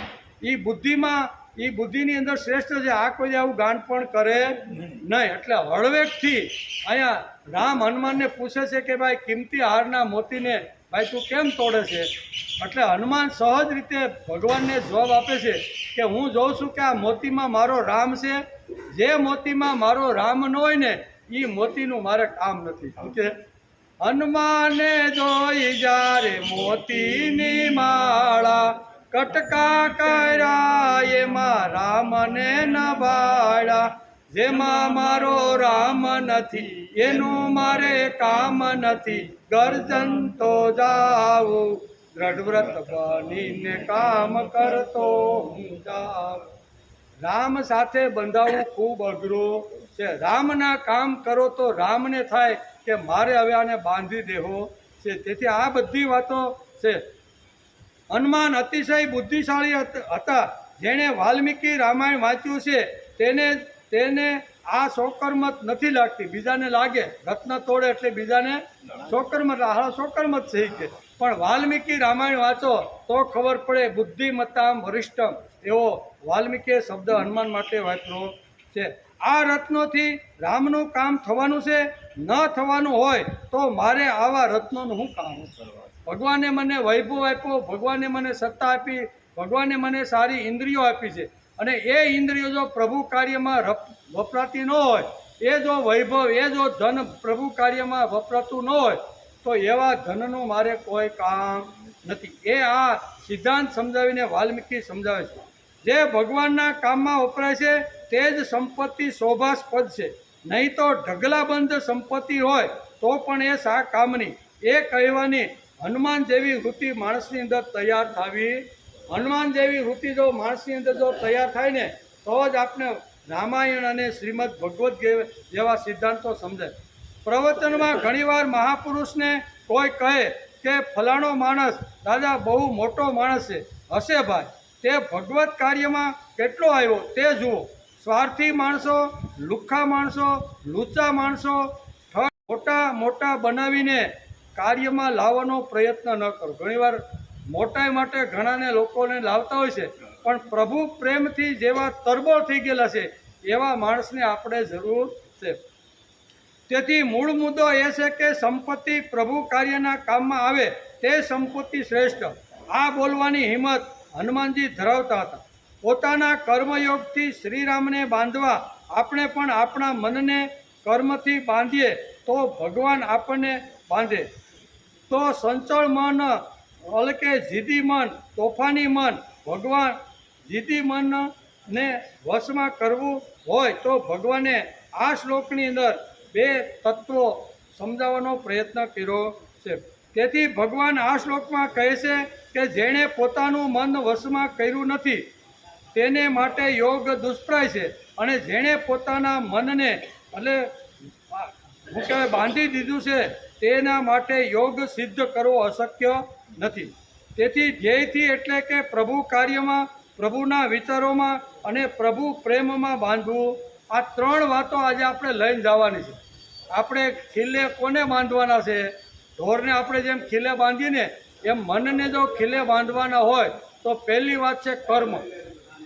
એ બુદ્ધિની અંદર શ્રેષ્ઠ છે. આ કોઈ આવું ગાંડ પણ કરે નહીં. એટલે હળવેકથી અહીંયા રામ હનુમાનને પૂછે છે કે ભાઈ કિંમતી હારના મોતીને ભાઈ તું કેમ તોડે છે? એટલે હનુમાન સહજ રીતે ભગવાનને જવાબ આપે છે કે હું જોઉં છું કે આ મોતીમાં મારો રામ છે. જે મોતીમાં મારો રામ ન હોય ને એ મોતીનું મારે કામ નથી. કે હનુમાને જોઈ જ્યારે મોતીની માળા કટકા કર્યા એમાં રામને નભાળ્યા. જેમાં મારો રામ નથી એનું મારે કામ નથી. ગર્જન તો જાઉં દ્રઢવ્રત બનીને કામ કરતો હું જાઉં. રામ સાથે બંધાવવું ખૂબ અઘરું છે. રામના કામ કરો તો રામને થાય કે મારે હવે આને બાંધી દેવો છે. તેથી આ બધી વાતો છે. હનુમાન અતિશય બુદ્ધિશાળી હતા. જેણે વાલ્મીકી રામાયણ વાંચ્યું છે તેને આ શોકરમત નથી લાગતી. બીજાને લાગે રત્ન તોડે એટલે બીજાને શોકરમત, હા શોકરમત છે કે, પણ વાલ્મીકી રામાયણ વાંચો તો ખબર પડે. બુદ્ધિમત્તામ વરિષ્ઠમ એવો વાલ્મીકીએ શબ્દ હનુમાન માટે વાપર્યો છે. આ રત્નોથી રામનું કામ થવાનું છે. ન થવાનું હોય તો મારે આવા રત્નોનું શું કામ કરવા? ભગવાને મને વૈભવ આપ્યો, ભગવાને મને સત્તા આપી, ભગવાને મને સારી ઇન્દ્રિયો આપી છે, અને એ ઇન્દ્રિયો જો પ્રભુ કાર્યમાં વપરાતી ન હોય, એ જો વૈભવ, એ જો ધન પ્રભુ કાર્યમાં વપરાતું ન હોય, તો એવા ધનનું મારે કોઈ કામ નથી. એ આ સિદ્ધાંત સમજાવીને વાલ્મીકી સમજાવે છે. જે ભગવાનના કામમાં વપરાય છે તે જ સંપત્તિ શોભાસ્પદ છે. નહીં તો ઢગલાબંધ સંપત્તિ હોય તો પણ એ શા કામની? એ કહેવાની હનુમાન જેવી વૃત્તિ માણસની અંદર તૈયાર થવી. હનુમાન જેવી વૃત્તિ જો માણસની અંદર જો તૈયાર થાય ને તો જ આપણે રામાયણ અને શ્રીમદ ભગવદ્ જેવા સિદ્ધાંતો સમજાય. પ્રવચનમાં ઘણીવાર મહાપુરુષને કોઈ કહે કે ફલાણો માણસ દાદા બહુ મોટો માણસ છે, હશે ભાઈ, તે ભગવત કાર્યમાં કેટલો આવ્યો તે જુઓ. સ્વાર્થી માણસો, લુખ્ખા માણસો, લૂચા માણસો મોટા મોટા બનાવીને કાર્યમાં લાવવાનો પ્રયત્ન ન કરો. ઘણીવાર મોટાઈ માટે ઘણાને લોકોને લાવતા હોય છે, પણ પ્રભુ પ્રેમથી જેવા તરબોળ થઈ ગયેલા છે એવા માણસને આપણે જરૂર છે. તેથી મૂળ મુદ્દો એ છે કે સંપત્તિ પ્રભુ કાર્યના કામમાં આવે તે સંપત્તિ શ્રેષ્ઠ. આ બોલવાની હિંમત હનુમાનજી ધરાવતા હતા. પોતાના કર્મયોગથી શ્રીરામને બાંધવા આપણે પણ આપણા મનને કર્મથી બાંધીએ તો ભગવાન આપણને બાંધે. તો સંચળ મન એટલે કે જીદી મન, તોફાની મન, ભગવાન જીદી મનને વશમાં કરવું હોય તો ભગવાને આ શ્લોકની અંદર બે તત્વો સમજાવવાનો પ્રયત્ન કર્યો છે. તેથી ભગવાન આ શ્લોકમાં કહે છે કે જેણે પોતાનું મન વશમાં કર્યું નથી તેને માટે યોગ દુષ્પ્રાય છે, અને જેણે પોતાના મનને એટલે હું કહેવાય બાંધી દીધું છે તેના માટે યોગ સિદ્ધ કરવો અશક્ય નથી. તેથી ધ્યેયથી એટલે કે પ્રભુ કાર્યમાં, પ્રભુના વિચારોમાં અને પ્રભુ પ્રેમમાં બાંધવું. આ ત્રણ વાતો આજે આપણે લઈને જવાની છે. આપણે ખીલે કોને બાંધવાના છે? ઢોરને આપણે જેમ ખીલે બાંધીને એમ મનને જો ખીલે બાંધવાના હોય તો પહેલી વાત છે કર્મ.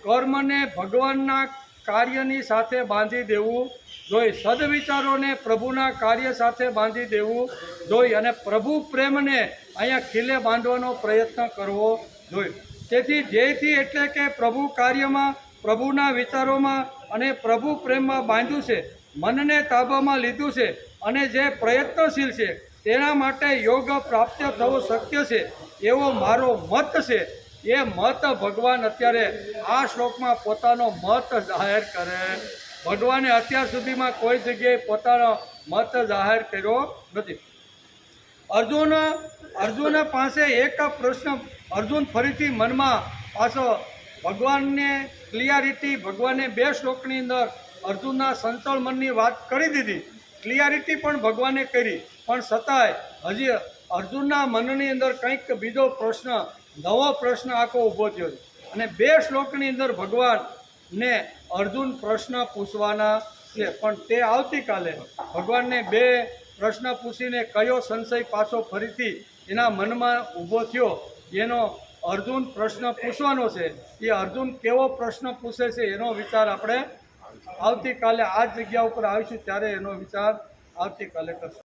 કર્મને ભગવાનના કાર્યની સાથે બાંધી દેવું જોઈએ. સદવિચારોને પ્રભુના કાર્ય સાથે બાંધી દેવું જોઈએ, અને પ્રભુ પ્રેમને અહીંયા ખીલે બાંધવાનો પ્રયત્ન કરવો જોઈએ. તેથી ધ્યેયથી એટલે કે પ્રભુ કાર્યમાં, પ્રભુના વિચારોમાં અને પ્રભુ પ્રેમમાં બાંધ્યું છે, મનને તાબામાં લીધું છે, અને જે પ્રયત્નશીલ છે તેના માટે યોગ પ્રાપ્ત થવું શક્ય છે એવો મારો મત છે. એ મત ભગવાન અત્યારે આ શ્લોકમાં પોતાનો મત જાહેર કરે. ભગવાને અત્યાર સુધીમાં કોઈ જગ્યાએ પોતાનો મત જાહેર કર્યો નથી. અર્જુન પાસે એક પ્રશ્ન, અર્જુન ફરીથી મનમાં પાછો ભગવાનને ક્લિયરિટી, ભગવાને બે શ્લોકની અંદર અર્જુનના સંચળ મનની વાત કરી દીધી. ક્લિયરિટી પણ ભગવાને કરી, પણ છતાંય હજી અર્જુનના મનની અંદર કંઈક બીજો પ્રશ્ન, નવો પ્રશ્ન આખો ઊભો થયો છે. અને બે શ્લોકની અંદર ભગવાનને અર્જુન પ્રશ્ન પૂછવાના છે, પણ તે આવતીકાલે ભગવાનને બે પ્રશ્ન પૂછીને કયો સંશય પાછો ફરીથી એના મનમાં ઊભો થયો એનો અર્જુન પ્રશ્ન પૂછવાનો છે. એ અર્જુન કેવો પ્રશ્ન પૂછે છે એનો વિચાર આપણે આવતીકાલે આ જગ્યા ઉપર આવીશું ત્યારે એનો વિચાર આવતીકાલે કરશું.